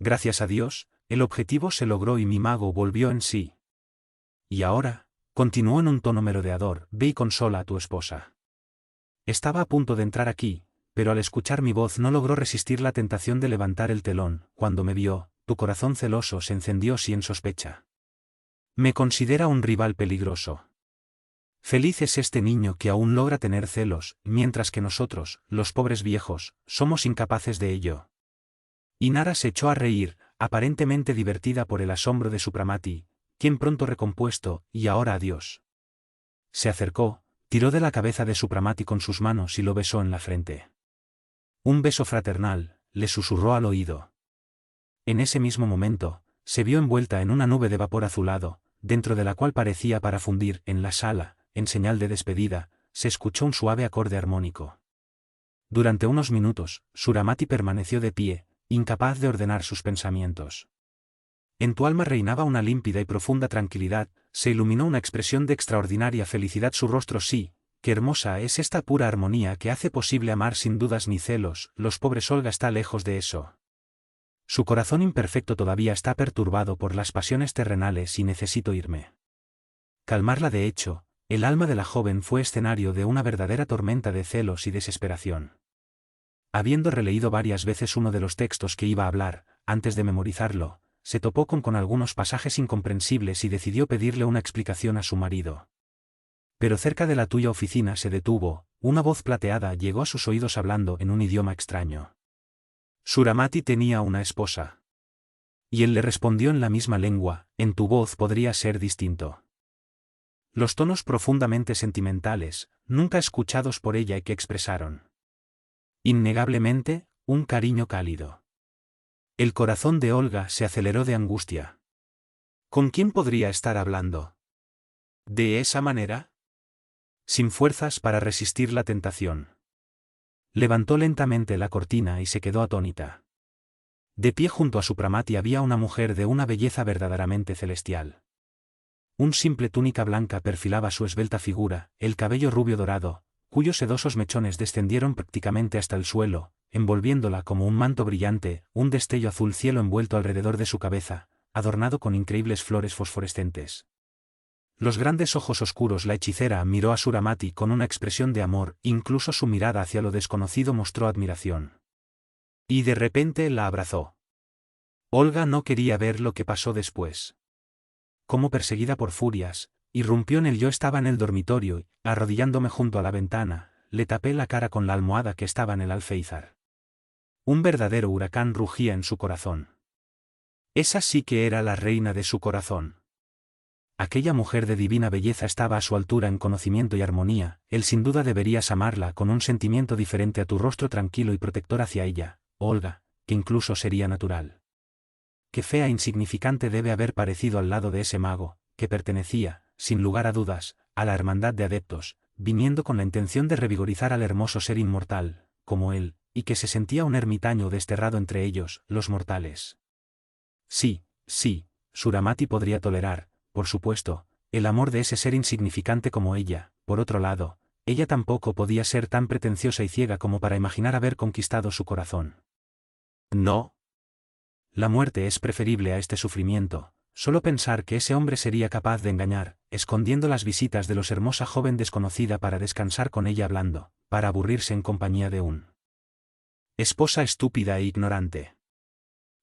Gracias a Dios, el objetivo se logró y mi mago volvió en sí. Y ahora, continuó en un tono merodeador, ve y consola a tu esposa. Estaba a punto de entrar aquí, pero al escuchar mi voz no logró resistir la tentación de levantar el telón. Cuando me vio, tu corazón celoso se encendió sin sospecha. Me considera un rival peligroso. Feliz es este niño que aún logra tener celos, mientras que nosotros, los pobres viejos, somos incapaces de ello. Y Nara se echó a reír, aparentemente divertida por el asombro de Supramati, quien pronto recompuesto, y ahora adiós. Se acercó, tiró de la cabeza de Supramati con sus manos y lo besó en la frente. Un beso fraternal, le susurró al oído. En ese mismo momento, se vio envuelta en una nube de vapor azulado, dentro de la cual parecía para fundir. En la sala, en señal de despedida, se escuchó un suave acorde armónico. Durante unos minutos, Suramati permaneció de pie, incapaz de ordenar sus pensamientos. En tu alma reinaba una límpida y profunda tranquilidad, se iluminó una expresión de extraordinaria felicidad su rostro. Sí, qué hermosa es esta pura armonía que hace posible amar sin dudas ni celos. Los pobres Olga está lejos de eso. Su corazón imperfecto todavía está perturbado por las pasiones terrenales y necesito irme. Calmarla. De hecho, el alma de la joven fue escenario de una verdadera tormenta de celos y desesperación. Habiendo releído varias veces uno de los textos que iba a hablar, antes de memorizarlo, se topó con algunos pasajes incomprensibles y decidió pedirle una explicación a su marido. Pero cerca de la tuya oficina se detuvo, una voz plateada llegó a sus oídos hablando en un idioma extraño. Suramati tenía una esposa. Y él le respondió en la misma lengua, en tu voz podría ser distinto. Los tonos profundamente sentimentales, nunca escuchados por ella y que expresaron innegablemente, un cariño cálido. El corazón de Olga se aceleró de angustia. ¿Con quién podría estar hablando? ¿De esa manera? Sin fuerzas para resistir la tentación. Levantó lentamente la cortina y se quedó atónita. De pie junto a Supramati había una mujer de una belleza verdaderamente celestial. Un simple túnica blanca perfilaba su esbelta figura, el cabello rubio dorado, cuyos sedosos mechones descendieron prácticamente hasta el suelo, envolviéndola como un manto brillante. Un destello azul cielo envuelto alrededor de su cabeza, adornado con increíbles flores fosforescentes. Los grandes ojos oscuros. La hechicera miró a Suramati con una expresión de amor, incluso su mirada hacia lo desconocido mostró admiración. Y de repente la abrazó. Olga no quería ver lo que pasó después. Como perseguida por furias, irrumpió en el. Yo estaba en el dormitorio y, arrodillándome junto a la ventana, le tapé la cara con la almohada que estaba en el alféizar. Un verdadero huracán rugía en su corazón. Esa sí que era la reina de su corazón. Aquella mujer de divina belleza estaba a su altura en conocimiento y armonía. Él sin duda deberías amarla con un sentimiento diferente a tu rostro tranquilo y protector hacia ella, Olga, que incluso sería natural. Qué fea e insignificante debe haber parecido al lado de ese mago, que pertenecía, sin lugar a dudas, a la hermandad de adeptos, viniendo con la intención de revigorizar al hermoso ser inmortal, como él, y que se sentía un ermitaño desterrado entre ellos, los mortales. Sí, Suramati podría tolerar, por supuesto, el amor de ese ser insignificante como ella. Por otro lado, ella tampoco podía ser tan pretenciosa y ciega como para imaginar haber conquistado su corazón. No. La muerte es preferible a este sufrimiento. Solo pensar que ese hombre sería capaz de engañar, escondiendo las visitas de los hermosa joven desconocida para descansar con ella hablando, para aburrirse en compañía de un esposa estúpida e ignorante.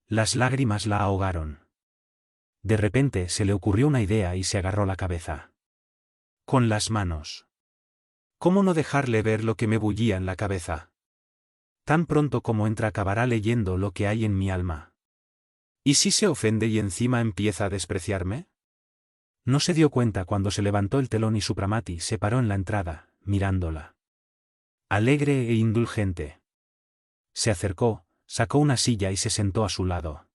Las lágrimas la ahogaron. De repente se le ocurrió una idea y se agarró la cabeza con las manos. ¿Cómo no dejarle ver lo que me bullía en la cabeza? Tan pronto como entra acabará leyendo lo que hay en mi alma. ¿Y si se ofende y encima empieza a despreciarme? No se dio cuenta cuando se levantó el telón y Supramati se paró en la entrada, mirándola. Alegre e indulgente. Se acercó, sacó una silla y se sentó a su lado.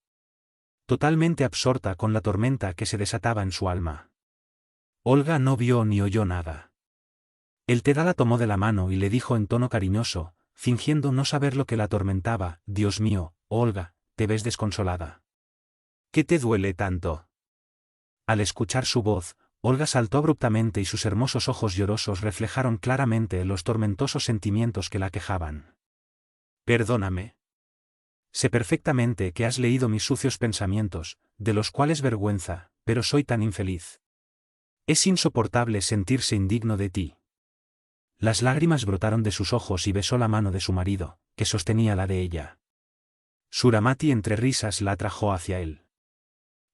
Totalmente absorta con la tormenta que se desataba en su alma. Olga no vio ni oyó nada. El Teda la tomó de la mano y le dijo en tono cariñoso, fingiendo no saber lo que la atormentaba: Dios mío, Olga, te ves desconsolada. ¿Qué te duele tanto? Al escuchar su voz, Olga saltó abruptamente y sus hermosos ojos llorosos reflejaron claramente los tormentosos sentimientos que la aquejaban. Perdóname. Sé perfectamente que has leído mis sucios pensamientos, de los cuales vergüenza, pero soy tan infeliz. Es insoportable sentirse indigno de ti. Las lágrimas brotaron de sus ojos y besó la mano de su marido, que sostenía la de ella. Suramati entre risas la atrajo hacia él.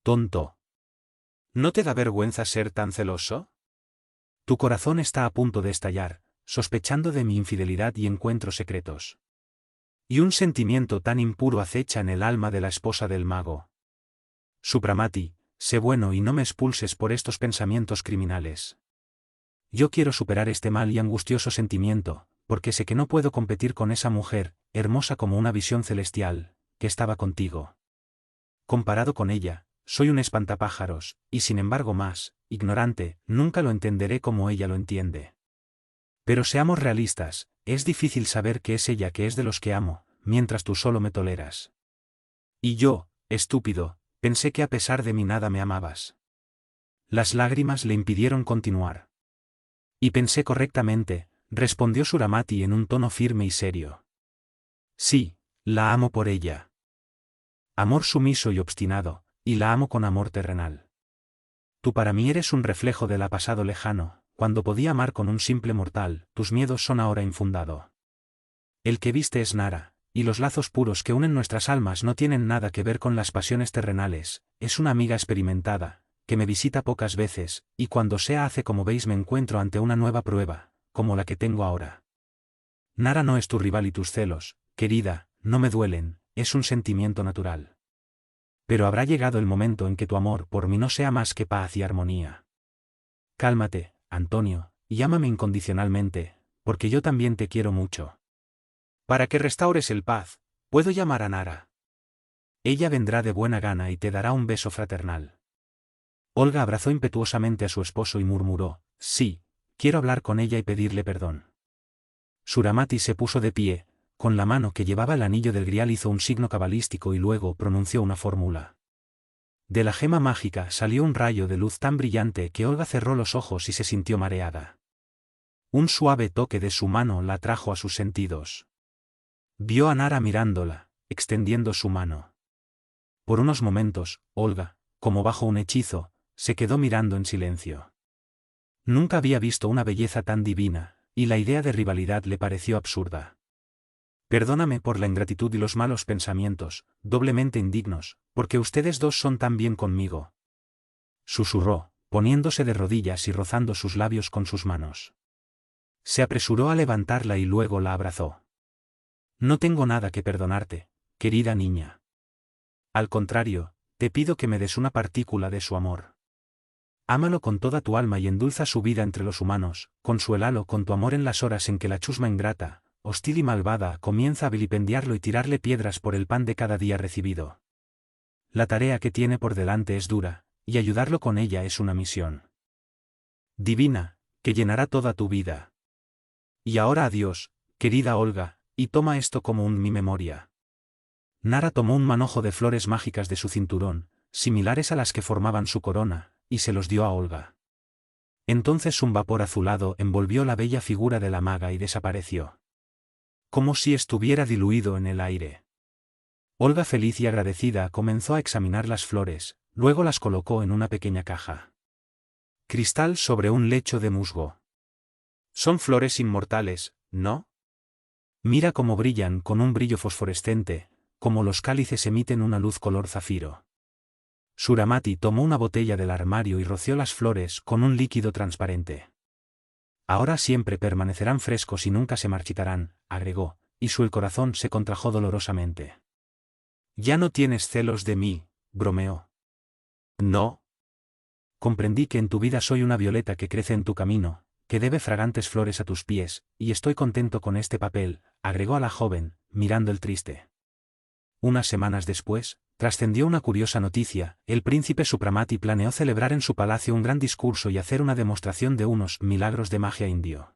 Tonto. ¿No te da vergüenza ser tan celoso? Tu corazón está a punto de estallar, sospechando de mi infidelidad y encuentros secretos. Y un sentimiento tan impuro acecha en el alma de la esposa del mago. Supramati, sé bueno y no me expulses por estos pensamientos criminales. Yo quiero superar este mal y angustioso sentimiento, porque sé que no puedo competir con esa mujer, hermosa como una visión celestial, que estaba contigo. Comparado con ella, soy un espantapájaros, y sin embargo más, ignorante, nunca lo entenderé como ella lo entiende. Pero seamos realistas, es difícil saber que es ella que es de los que amo, mientras tú solo me toleras. Y yo, estúpido, pensé que a pesar de mí nada me amabas. Las lágrimas le impidieron continuar. Y pensé correctamente, respondió Suramati en un tono firme y serio. Sí, la amo por ella. Amor sumiso y obstinado, y la amo con amor terrenal. Tú para mí eres un reflejo del pasado lejano, cuando podía amar con un simple mortal, tus miedos son ahora infundado. El que viste es Nara, y los lazos puros que unen nuestras almas no tienen nada que ver con las pasiones terrenales, es una amiga experimentada, que me visita pocas veces, y cuando sea hace como veis me encuentro ante una nueva prueba, como la que tengo ahora. Nara no es tu rival y tus celos, querida, no me duelen, es un sentimiento natural. Pero habrá llegado el momento en que tu amor por mí no sea más que paz y armonía. Cálmate, Antonio, y ámame incondicionalmente, porque yo también te quiero mucho. Para que restaures el paz, puedo llamar a Nara. Ella vendrá de buena gana y te dará un beso fraternal. Olga abrazó impetuosamente a su esposo y murmuró, sí, quiero hablar con ella y pedirle perdón. Suramati se puso de pie, con la mano que llevaba el anillo del grial hizo un signo cabalístico y luego pronunció una fórmula. De la gema mágica salió un rayo de luz tan brillante que Olga cerró los ojos y se sintió mareada. Un suave toque de su mano la trajo a sus sentidos. Vio a Nara mirándola, extendiendo su mano. Por unos momentos, Olga, como bajo un hechizo, se quedó mirando en silencio. Nunca había visto una belleza tan divina, y la idea de rivalidad le pareció absurda. Perdóname por la ingratitud y los malos pensamientos, doblemente indignos, porque ustedes dos son tan bien conmigo. Susurró, poniéndose de rodillas y rozando sus labios con sus manos. Se apresuró a levantarla y luego la abrazó. No tengo nada que perdonarte, querida niña. Al contrario, te pido que me des una partícula de su amor. Ámalo con toda tu alma y endulza su vida entre los humanos, consuélalo con tu amor en las horas en que la chusma ingrata, hostil y malvada, comienza a vilipendiarlo y tirarle piedras por el pan de cada día recibido. La tarea que tiene por delante es dura, y ayudarlo con ella es una misión divina, que llenará toda tu vida. Y ahora adiós, querida Olga, y toma esto como mi memoria. Nara tomó un manojo de flores mágicas de su cinturón, similares a las que formaban su corona, y se los dio a Olga. Entonces un vapor azulado envolvió la bella figura de la maga y desapareció. Como si estuviera diluido en el aire. Olga, feliz y agradecida, comenzó a examinar las flores, luego las colocó en una pequeña caja. Cristal sobre un lecho de musgo. Son flores inmortales, ¿no? Mira cómo brillan con un brillo fosforescente, como los cálices emiten una luz color zafiro. Suramati tomó una botella del armario y roció las flores con un líquido transparente. Ahora siempre permanecerán frescos y nunca se marchitarán, agregó, y el corazón se contrajo dolorosamente. Ya no tienes celos de mí, bromeó. No. Comprendí que en tu vida soy una violeta que crece en tu camino, que debe fragantes flores a tus pies, y estoy contento con este papel, agregó a la joven, mirando el triste. Unas semanas después, trascendió una curiosa noticia: el príncipe Supramati planeó celebrar en su palacio un gran discurso y hacer una demostración de unos milagros de magia indio.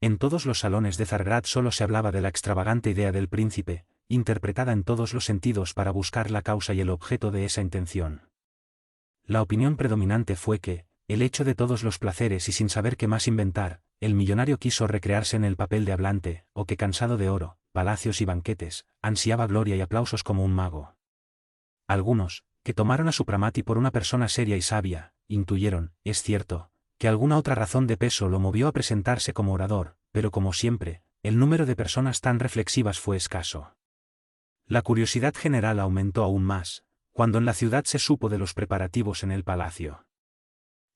En todos los salones de Zargrad solo se hablaba de la extravagante idea del príncipe, interpretada en todos los sentidos para buscar la causa y el objeto de esa intención. La opinión predominante fue que, el hecho de todos los placeres y sin saber qué más inventar, el millonario quiso recrearse en el papel de hablante, o que cansado de oro, palacios y banquetes, ansiaba gloria y aplausos como un mago. Algunos, que tomaron a Supramati por una persona seria y sabia, intuyeron, es cierto, que alguna otra razón de peso lo movió a presentarse como orador, pero como siempre, el número de personas tan reflexivas fue escaso. La curiosidad general aumentó aún más, cuando en la ciudad se supo de los preparativos en el palacio.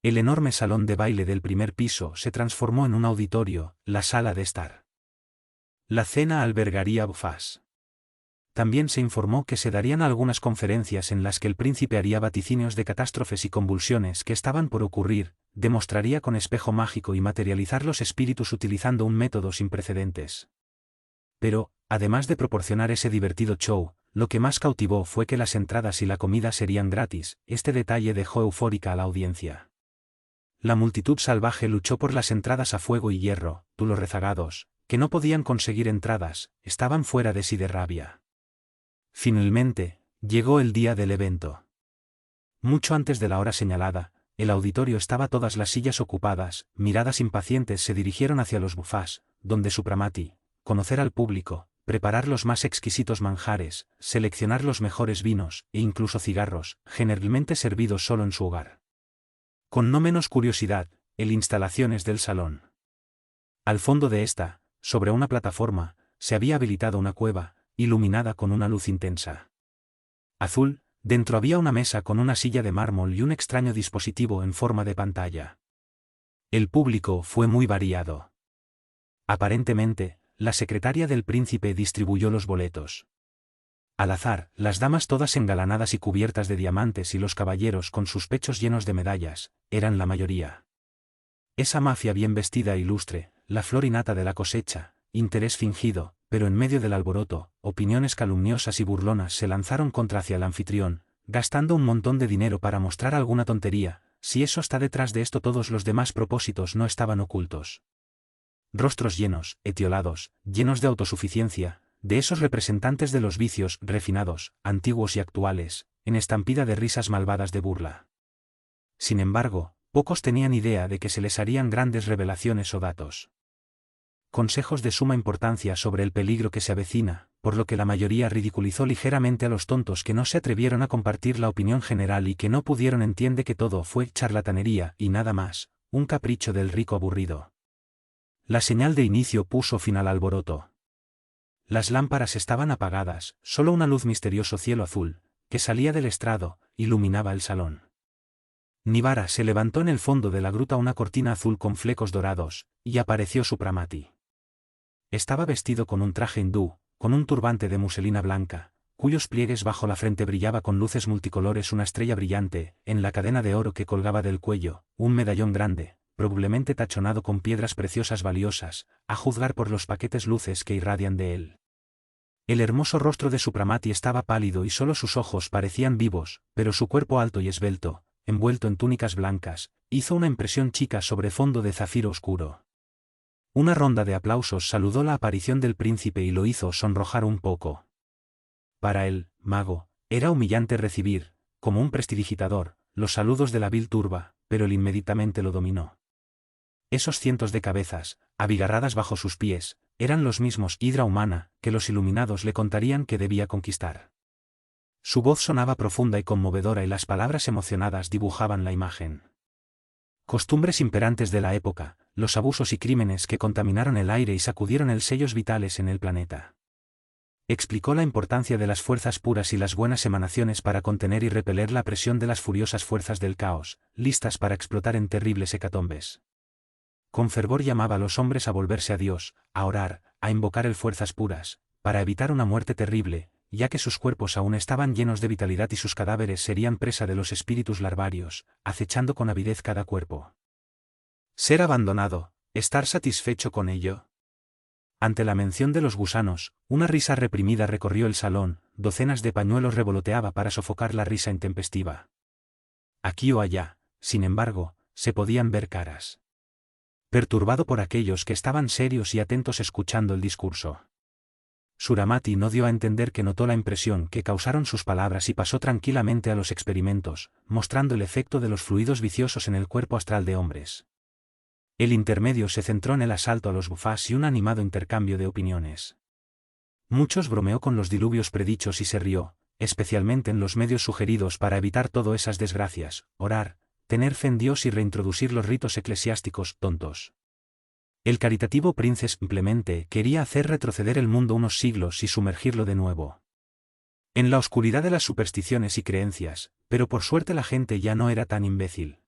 El enorme salón de baile del primer piso se transformó en un auditorio, la sala de estar. La cena albergaría bufás. También se informó que se darían algunas conferencias en las que el príncipe haría vaticinios de catástrofes y convulsiones que estaban por ocurrir, demostraría con espejo mágico y materializar los espíritus utilizando un método sin precedentes. Pero, además de proporcionar ese divertido show, lo que más cautivó fue que las entradas y la comida serían gratis. Este detalle dejó eufórica a la audiencia. La multitud salvaje luchó por las entradas a fuego y hierro, los rezagados, que no podían conseguir entradas, estaban fuera de sí de rabia. Finalmente, llegó el día del evento. Mucho antes de la hora señalada, el auditorio estaba todas las sillas ocupadas, miradas impacientes se dirigieron hacia los bufás, donde Supramati, conocer al público, preparar los más exquisitos manjares, seleccionar los mejores vinos, e incluso cigarros, generalmente servidos solo en su hogar. Con no menos curiosidad, el instalaciones del salón. Al fondo de esta, sobre una plataforma, se había habilitado una cueva, iluminada con una luz intensa azul, dentro había una mesa con una silla de mármol y un extraño dispositivo en forma de pantalla. El público fue muy variado. Aparentemente, la secretaria del príncipe distribuyó los boletos. Al azar, las damas todas engalanadas y cubiertas de diamantes y los caballeros con sus pechos llenos de medallas, eran la mayoría. Esa mafia bien vestida e ilustre, la flor innata de la cosecha, interés fingido, pero en medio del alboroto, opiniones calumniosas y burlonas se lanzaron contra hacia el anfitrión, gastando un montón de dinero para mostrar alguna tontería. Si eso está detrás de esto, todos los demás propósitos no estaban ocultos. Rostros llenos, etiolados, llenos de autosuficiencia, de esos representantes de los vicios refinados, antiguos y actuales, en estampida de risas malvadas de burla. Sin embargo, pocos tenían idea de que se les harían grandes revelaciones o datos. Consejos de suma importancia sobre el peligro que se avecina, por lo que la mayoría ridiculizó ligeramente a los tontos que no se atrevieron a compartir la opinión general y que no pudieron entender que todo fue charlatanería y nada más, un capricho del rico aburrido. La señal de inicio puso fin al alboroto. Las lámparas estaban apagadas, solo una luz misterioso cielo azul, que salía del estrado, iluminaba el salón. Nivara se levantó en el fondo de la gruta una cortina azul con flecos dorados, y apareció Supramati. Estaba vestido con un traje hindú, con un turbante de muselina blanca, cuyos pliegues bajo la frente brillaba con luces multicolores, una estrella brillante, en la cadena de oro que colgaba del cuello, un medallón grande, probablemente tachonado con piedras preciosas valiosas, a juzgar por los paquetes luces que irradian de él. El hermoso rostro de Supramati estaba pálido y solo sus ojos parecían vivos, pero su cuerpo alto y esbelto, envuelto en túnicas blancas, hizo una impresión chica sobre fondo de zafiro oscuro. Una ronda de aplausos saludó la aparición del príncipe y lo hizo sonrojar un poco. Para el mago, era humillante recibir, como un prestidigitador, los saludos de la vil turba, pero él inmediatamente lo dominó. Esos cientos de cabezas, abigarradas bajo sus pies, eran los mismos hidra humana que los iluminados le contarían que debía conquistar. Su voz sonaba profunda y conmovedora y las palabras emocionadas dibujaban la imagen. Costumbres imperantes de la época, los abusos y crímenes que contaminaron el aire y sacudieron el sellos vitales en el planeta. Explicó la importancia de las fuerzas puras y las buenas emanaciones para contener y repeler la presión de las furiosas fuerzas del caos, listas para explotar en terribles hecatombes. Con fervor llamaba a los hombres a volverse a Dios, a orar, a invocar el fuerzas puras, para evitar una muerte terrible, ya que sus cuerpos aún estaban llenos de vitalidad y sus cadáveres serían presa de los espíritus larvarios, acechando con avidez cada cuerpo. Ser abandonado, estar satisfecho con ello. Ante la mención de los gusanos, una risa reprimida recorrió el salón, docenas de pañuelos revoloteaba para sofocar la risa intempestiva. Aquí o allá, sin embargo, se podían ver caras. Perturbado por aquellos que estaban serios y atentos escuchando el discurso. Suramati no dio a entender que notó la impresión que causaron sus palabras y pasó tranquilamente a los experimentos, mostrando el efecto de los fluidos viciosos en el cuerpo astral de hombres. El intermedio se centró en el asalto a los bufás y un animado intercambio de opiniones. Muchos bromeó con los diluvios predichos y se rió, especialmente en los medios sugeridos para evitar todas esas desgracias, orar, tener fe en Dios y reintroducir los ritos eclesiásticos tontos. El caritativo príncipe simplemente quería hacer retroceder el mundo unos siglos y sumergirlo de nuevo en la oscuridad de las supersticiones y creencias, pero por suerte la gente ya no era tan imbécil.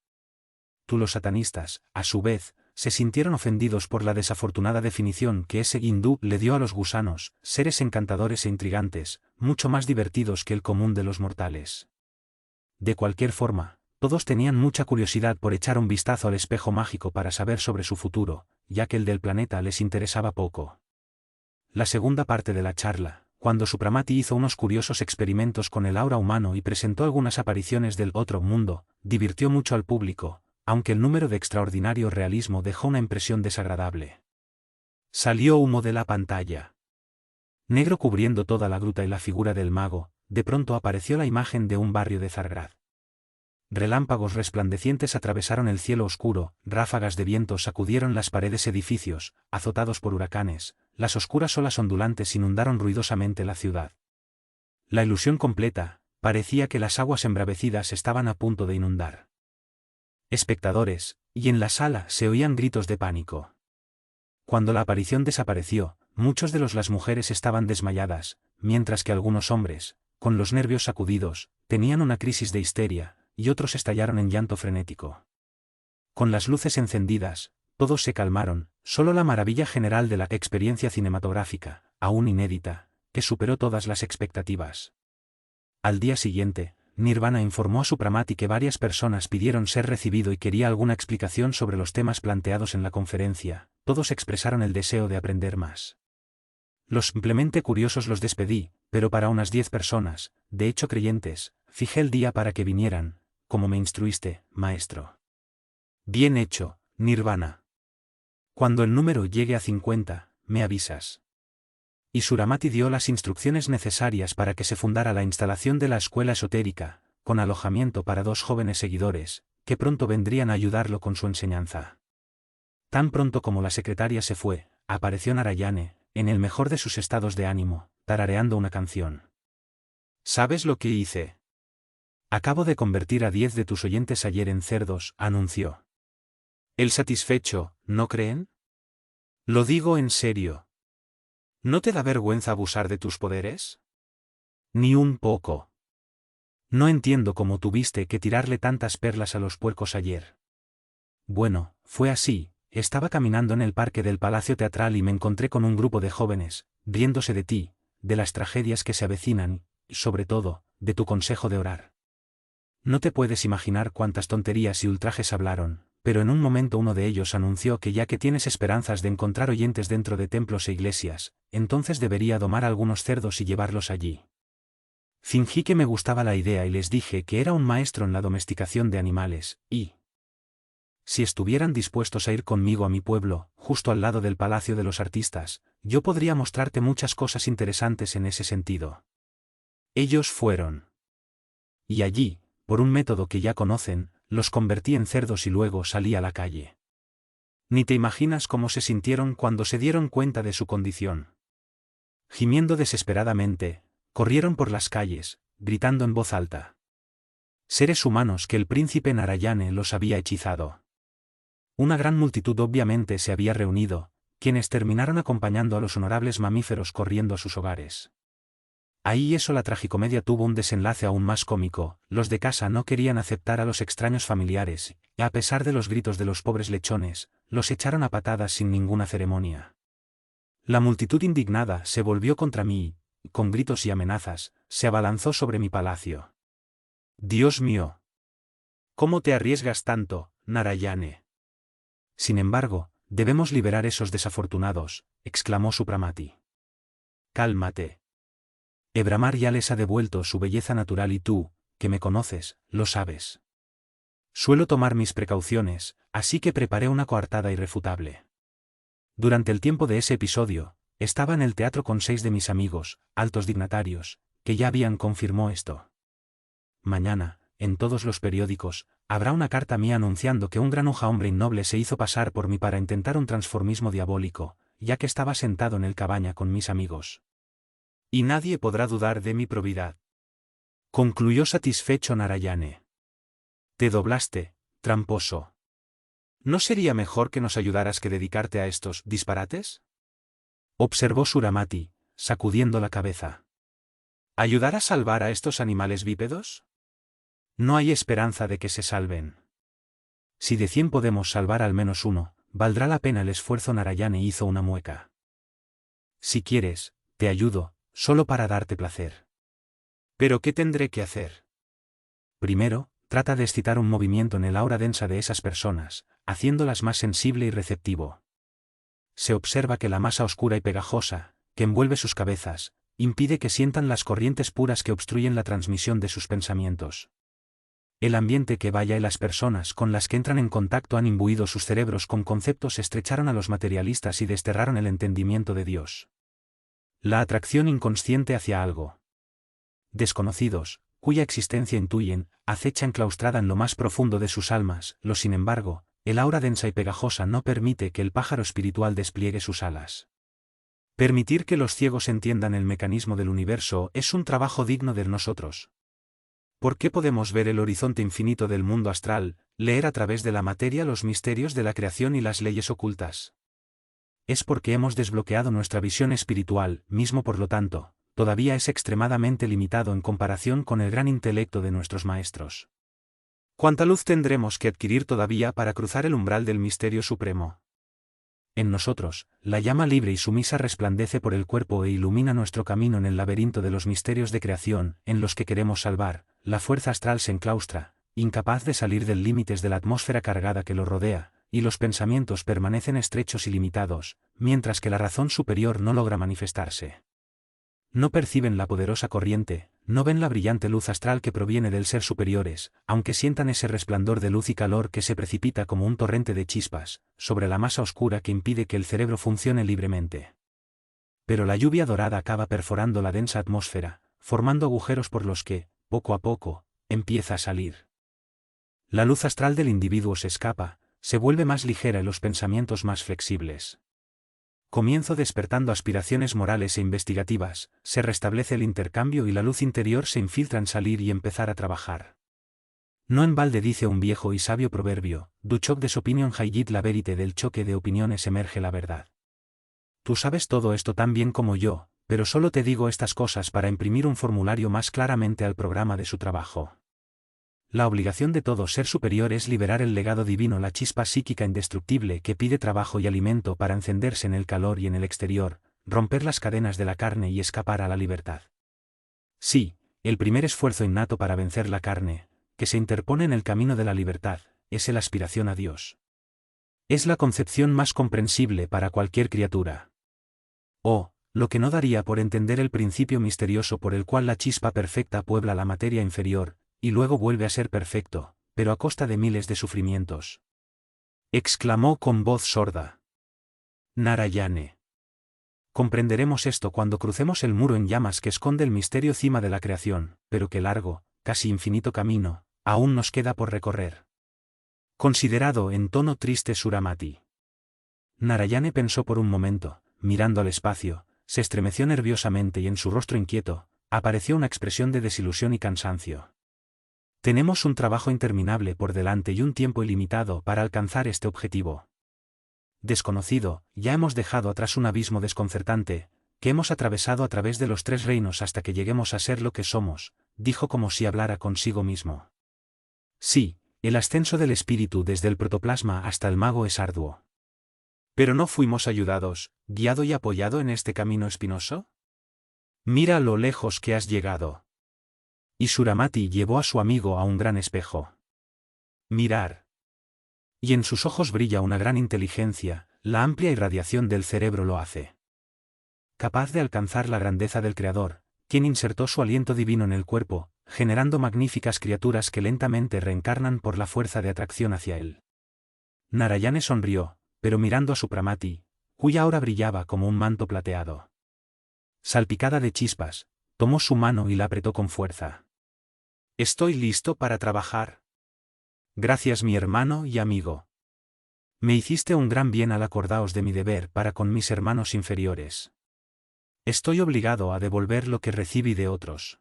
Los satanistas, a su vez, se sintieron ofendidos por la desafortunada definición que ese hindú le dio a los gusanos, seres encantadores e intrigantes, mucho más divertidos que el común de los mortales. De cualquier forma, todos tenían mucha curiosidad por echar un vistazo al espejo mágico para saber sobre su futuro, ya que el del planeta les interesaba poco. La segunda parte de la charla, cuando Supramati hizo unos curiosos experimentos con el aura humano y presentó algunas apariciones del otro mundo, divirtió mucho al público, aunque el número de extraordinario realismo dejó una impresión desagradable. Salió humo de la pantalla. Negro cubriendo toda la gruta y la figura del mago, de pronto apareció la imagen de un barrio de Zargrad. Relámpagos resplandecientes atravesaron el cielo oscuro, ráfagas de viento sacudieron las paredes edificios, azotados por huracanes, las oscuras olas ondulantes inundaron ruidosamente la ciudad. La ilusión completa, parecía que las aguas embravecidas estaban a punto de inundar. Espectadores, y en la sala se oían gritos de pánico. Cuando la aparición desapareció, muchos de las mujeres estaban desmayadas, mientras que algunos hombres, con los nervios sacudidos, tenían una crisis de histeria, y otros estallaron en llanto frenético. Con las luces encendidas, todos se calmaron, solo la maravilla general de la experiencia cinematográfica, aún inédita, que superó todas las expectativas. Al día siguiente, Nirvana informó a Supramati que varias personas pidieron ser recibido y quería alguna explicación sobre los temas planteados en la conferencia, todos expresaron el deseo de aprender más. Los simplemente curiosos los despedí, pero para unas 10 personas, de hecho creyentes, fijé el día para que vinieran, como me instruiste, maestro. Bien hecho, Nirvana. Cuando el número llegue a 50, me avisas. Y Suramati dio las instrucciones necesarias para que se fundara la instalación de la escuela esotérica, con alojamiento para 2 jóvenes seguidores, que pronto vendrían a ayudarlo con su enseñanza. Tan pronto como la secretaria se fue, apareció Narayane, en el mejor de sus estados de ánimo, tarareando una canción. ¿Sabes lo que hice? Acabo de convertir a 10 de tus oyentes ayer en cerdos, anunció. ¿El satisfecho, no creen? Lo digo en serio. ¿No te da vergüenza abusar de tus poderes? Ni un poco. No entiendo cómo tuviste que tirarle tantas perlas a los puercos ayer. Bueno, fue así, estaba caminando en el parque del Palacio Teatral y me encontré con un grupo de jóvenes, riéndose de ti, de las tragedias que se avecinan, y, sobre todo, de tu consejo de orar. No te puedes imaginar cuántas tonterías y ultrajes hablaron, pero en un momento uno de ellos anunció que ya que tienes esperanzas de encontrar oyentes dentro de templos e iglesias, entonces debería domar algunos cerdos y llevarlos allí. Fingí que me gustaba la idea y les dije que era un maestro en la domesticación de animales, y si estuvieran dispuestos a ir conmigo a mi pueblo, justo al lado del Palacio de los Artistas, yo podría mostrarte muchas cosas interesantes en ese sentido. Ellos fueron. Y allí, por un método que ya conocen, los convertí en cerdos y luego salí a la calle. Ni te imaginas cómo se sintieron cuando se dieron cuenta de su condición. Gimiendo desesperadamente, corrieron por las calles, gritando en voz alta. Seres humanos que el príncipe Narayane los había hechizado. Una gran multitud obviamente se había reunido, quienes terminaron acompañando a los honorables mamíferos corriendo a sus hogares. Ahí la tragicomedia tuvo un desenlace aún más cómico. Los de casa no querían aceptar a los extraños familiares, y a pesar de los gritos de los pobres lechones, los echaron a patadas sin ninguna ceremonia. La multitud indignada se volvió contra mí, y, con gritos y amenazas, se abalanzó sobre mi palacio. «Dios mío. ¿Cómo te arriesgas tanto, Narayane? Sin embargo, debemos liberar a esos desafortunados», exclamó Supramati. «Cálmate. Ebramar ya les ha devuelto su belleza natural y tú, que me conoces, lo sabes. Suelo tomar mis precauciones, así que preparé una coartada irrefutable». Durante el tiempo de ese episodio, estaba en el teatro con 6 de mis amigos, altos dignatarios, que ya habían confirmado esto. Mañana, en todos los periódicos, habrá una carta mía anunciando que un gran hombre innoble se hizo pasar por mí para intentar un transformismo diabólico, ya que estaba sentado en el cabaña con mis amigos. Y nadie podrá dudar de mi probidad. Concluyó satisfecho Narayane. Te doblaste, tramposo. ¿No sería mejor que nos ayudaras que dedicarte a estos disparates? Observó Suramati, sacudiendo la cabeza. ¿Ayudar a salvar a estos animales bípedos? No hay esperanza de que se salven. Si de 100 podemos salvar al menos uno, valdrá la pena el esfuerzo. Narayane hizo una mueca. Si quieres, te ayudo, solo para darte placer. ¿Pero qué tendré que hacer? Primero, trata de excitar un movimiento en el aura densa de esas personas, haciéndolas más sensible y receptivo. Se observa que la masa oscura y pegajosa, que envuelve sus cabezas, impide que sientan las corrientes puras que obstruyen la transmisión de sus pensamientos. El ambiente que vaya y las personas con las que entran en contacto han imbuido sus cerebros con conceptos, estrecharon a los materialistas y desterraron el entendimiento de Dios. La atracción inconsciente hacia algo desconocidos, cuya existencia intuyen, acecha enclaustrada en lo más profundo de sus almas. Sin embargo, el aura densa y pegajosa no permite que el pájaro espiritual despliegue sus alas. Permitir que los ciegos entiendan el mecanismo del universo es un trabajo digno de nosotros. ¿Por qué podemos ver el horizonte infinito del mundo astral, leer a través de la materia los misterios de la creación y las leyes ocultas? Es porque hemos desbloqueado nuestra visión espiritual, mismo por lo tanto, todavía es extremadamente limitado en comparación con el gran intelecto de nuestros maestros. ¿Cuánta luz tendremos que adquirir todavía para cruzar el umbral del misterio supremo? En nosotros, la llama libre y sumisa resplandece por el cuerpo e ilumina nuestro camino en el laberinto de los misterios de creación, en los que queremos salvar. La fuerza astral se enclaustra, incapaz de salir del límites de la atmósfera cargada que lo rodea, y los pensamientos permanecen estrechos y limitados, mientras que la razón superior no logra manifestarse. No perciben la poderosa corriente, no ven la brillante luz astral que proviene del ser superiores, aunque sientan ese resplandor de luz y calor que se precipita como un torrente de chispas, sobre la masa oscura que impide que el cerebro funcione libremente. Pero la lluvia dorada acaba perforando la densa atmósfera, formando agujeros por los que, poco a poco, empieza a salir. La luz astral del individuo se escapa, se vuelve más ligera y los pensamientos más flexibles. Comienzo despertando aspiraciones morales e investigativas, se restablece el intercambio y la luz interior se infiltra en salir y empezar a trabajar. No en balde dice un viejo y sabio proverbio, du choc des opinion jaillit la verite, del choque de opiniones emerge la verdad. Tú sabes todo esto tan bien como yo, pero solo te digo estas cosas para imprimir un formulario más claramente al programa de su trabajo. La obligación de todo ser superior es liberar el legado divino, la chispa psíquica indestructible que pide trabajo y alimento para encenderse en el calor y en el exterior, romper las cadenas de la carne y escapar a la libertad. Sí, el primer esfuerzo innato para vencer la carne, que se interpone en el camino de la libertad, es la aspiración a Dios. Es la concepción más comprensible para cualquier criatura. Oh, lo que no daría por entender el principio misterioso por el cual la chispa perfecta puebla la materia inferior, y luego vuelve a ser perfecto, pero a costa de miles de sufrimientos. Exclamó con voz sorda Narayane. Comprenderemos esto cuando crucemos el muro en llamas que esconde el misterio cima de la creación, pero que largo, casi infinito camino, aún nos queda por recorrer. Considerado en tono triste Suramati. Narayane pensó por un momento, mirando al espacio, se estremeció nerviosamente y en su rostro inquieto, apareció una expresión de desilusión y cansancio. Tenemos un trabajo interminable por delante y un tiempo ilimitado para alcanzar este objetivo. Desconocido, ya hemos dejado atrás un abismo desconcertante, que hemos atravesado a través de los 3 reinos hasta que lleguemos a ser lo que somos, dijo como si hablara consigo mismo. Sí, el ascenso del espíritu desde el protoplasma hasta el mago es arduo. ¿Pero no fuimos ayudados, guiado y apoyado en este camino espinoso? Mira lo lejos que has llegado. Y Suramati llevó a su amigo a un gran espejo. Mirar. Y en sus ojos brilla una gran inteligencia, la amplia irradiación del cerebro lo hace capaz de alcanzar la grandeza del Creador, quien insertó su aliento divino en el cuerpo, generando magníficas criaturas que lentamente reencarnan por la fuerza de atracción hacia él. Narayane sonrió, pero mirando a su Pramati, cuya aura brillaba como un manto plateado. Salpicada de chispas, tomó su mano y la apretó con fuerza. Estoy listo para trabajar. Gracias mi hermano y amigo. Me hiciste un gran bien al acordaos de mi deber para con mis hermanos inferiores. Estoy obligado a devolver lo que recibí de otros.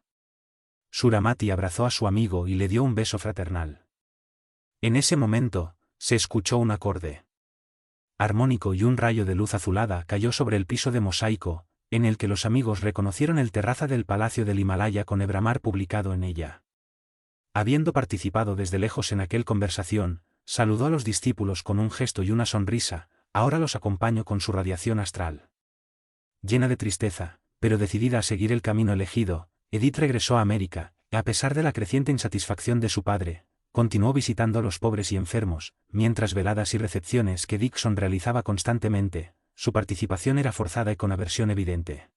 Suramati abrazó a su amigo y le dio un beso fraternal. En ese momento, se escuchó un acorde armónico y un rayo de luz azulada cayó sobre el piso de mosaico, en el que los amigos reconocieron el terraza del Palacio del Himalaya con Ebramar publicado en ella. Habiendo participado desde lejos en aquel conversación, saludó a los discípulos con un gesto y una sonrisa, ahora los acompaño con su radiación astral. Llena de tristeza, pero decidida a seguir el camino elegido, Edith regresó a América, y a pesar de la creciente insatisfacción de su padre, continuó visitando a los pobres y enfermos, mientras veladas y recepciones que Dixon realizaba constantemente, su participación era forzada y con aversión evidente.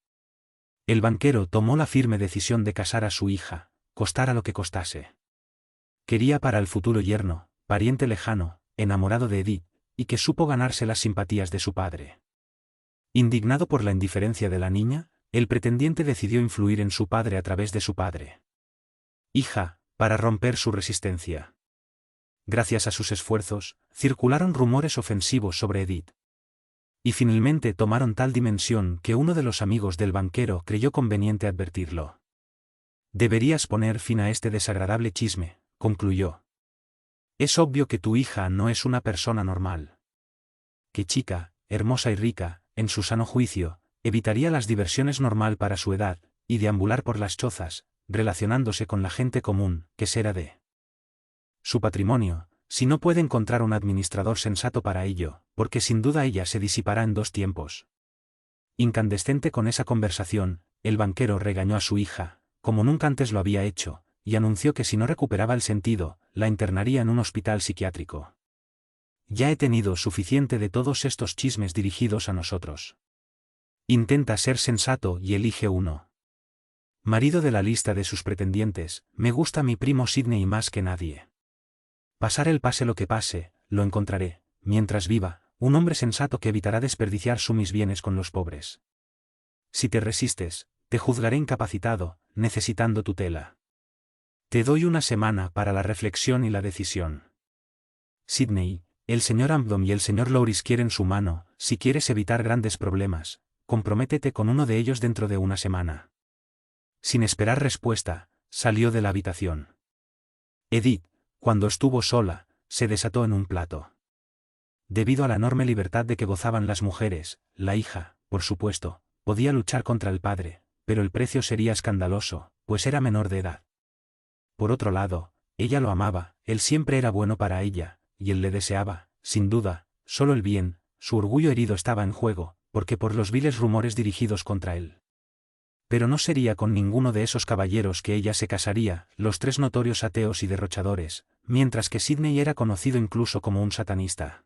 El banquero tomó la firme decisión de casar a su hija, costara lo que costase. Quería para el futuro yerno, pariente lejano, enamorado de Edith, y que supo ganarse las simpatías de su padre. Indignado por la indiferencia de la niña, el pretendiente decidió influir en su padre a través de su padre. Hija, para romper su resistencia. Gracias a sus esfuerzos, circularon rumores ofensivos sobre Edith. Y finalmente tomaron tal dimensión que uno de los amigos del banquero creyó conveniente advertirlo. Deberías poner fin a este desagradable chisme, concluyó. Es obvio que tu hija no es una persona normal. Qué chica, hermosa y rica, en su sano juicio, evitaría las diversiones normal para su edad, y deambular por las chozas, relacionándose con la gente común, que será de su patrimonio, si no puede encontrar un administrador sensato para ello, porque sin duda ella se disipará en 2 tiempos. Incandescente con esa conversación, el banquero regañó a su hija, como nunca antes lo había hecho, y anunció que si no recuperaba el sentido, la internaría en un hospital psiquiátrico. Ya he tenido suficiente de todos estos chismes dirigidos a nosotros. Intenta ser sensato y elige uno. Marido de la lista de sus pretendientes, me gusta mi primo Sidney más que nadie. Pasar el pase lo que pase, lo encontraré, mientras viva, un hombre sensato que evitará desperdiciar mis bienes con los pobres. Si te resistes, te juzgaré incapacitado, necesitando tutela. Te doy una semana para la reflexión y la decisión. Sidney, el señor Ampdom y el señor Louris quieren su mano, si quieres evitar grandes problemas, comprométete con uno de ellos dentro de una semana. Sin esperar respuesta, salió de la habitación. Edith, cuando estuvo sola, se desató en un plato. Debido a la enorme libertad de que gozaban las mujeres, la hija, por supuesto, podía luchar contra el padre, pero el precio sería escandaloso, pues era menor de edad. Por otro lado, ella lo amaba, él siempre era bueno para ella, y él le deseaba, sin duda, solo el bien, su orgullo herido estaba en juego, porque por los viles rumores dirigidos contra él. Pero no sería con ninguno de esos caballeros que ella se casaría, los 3 notorios ateos y derrochadores, mientras que Sidney era conocido incluso como un satanista.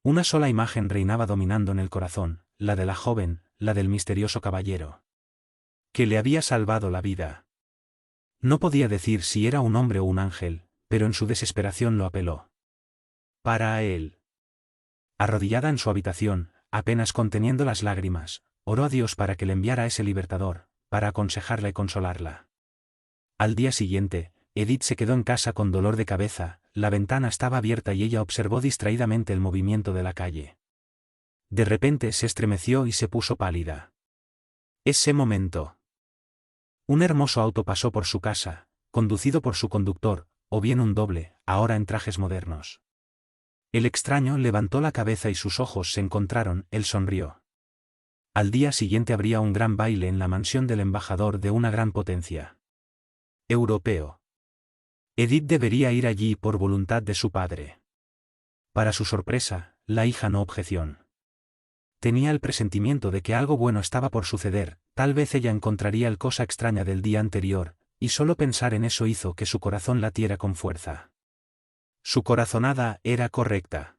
Una sola imagen reinaba dominando en el corazón, la de la joven, la del misterioso caballero que le había salvado la vida. No podía decir si era un hombre o un ángel, pero en su desesperación lo apeló. Para él. Arrodillada en su habitación, apenas conteniendo las lágrimas, oró a Dios para que le enviara a ese libertador, para aconsejarla y consolarla. Al día siguiente, Edith se quedó en casa con dolor de cabeza, la ventana estaba abierta y ella observó distraídamente el movimiento de la calle. De repente se estremeció y se puso pálida. Ese momento. Un hermoso auto pasó por su casa, conducido por su conductor, o bien un doble, ahora en trajes modernos. El extraño levantó la cabeza y sus ojos se encontraron, él sonrió. Al día siguiente habría un gran baile en la mansión del embajador de una gran potencia europeo. Edith debería ir allí por voluntad de su padre. Para su sorpresa, la hija no objeció. Tenía el presentimiento de que algo bueno estaba por suceder, tal vez ella encontraría el cosa extraña del día anterior, y solo pensar en eso hizo que su corazón latiera con fuerza. Su corazonada era correcta.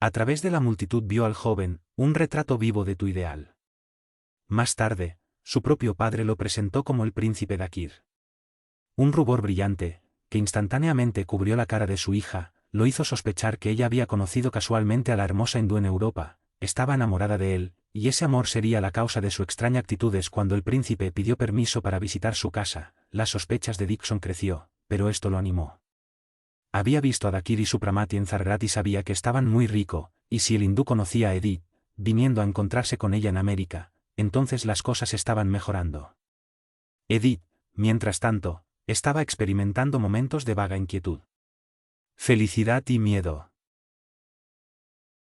A través de la multitud vio al joven, un retrato vivo de tu ideal. Más tarde, su propio padre lo presentó como el príncipe Dakir. Un rubor brillante, que instantáneamente cubrió la cara de su hija, lo hizo sospechar que ella había conocido casualmente a la hermosa hindú en Europa, estaba enamorada de él, y ese amor sería la causa de su extraña actitudes cuando el príncipe pidió permiso para visitar su casa. Las sospechas de Dixon creció, pero esto lo animó. Había visto a Dakir y Supramati en Zargrat y sabía que estaban muy rico, y si el hindú conocía a Edith, viniendo a encontrarse con ella en América, entonces las cosas estaban mejorando. Edith, mientras tanto, estaba experimentando momentos de vaga inquietud. Felicidad y miedo.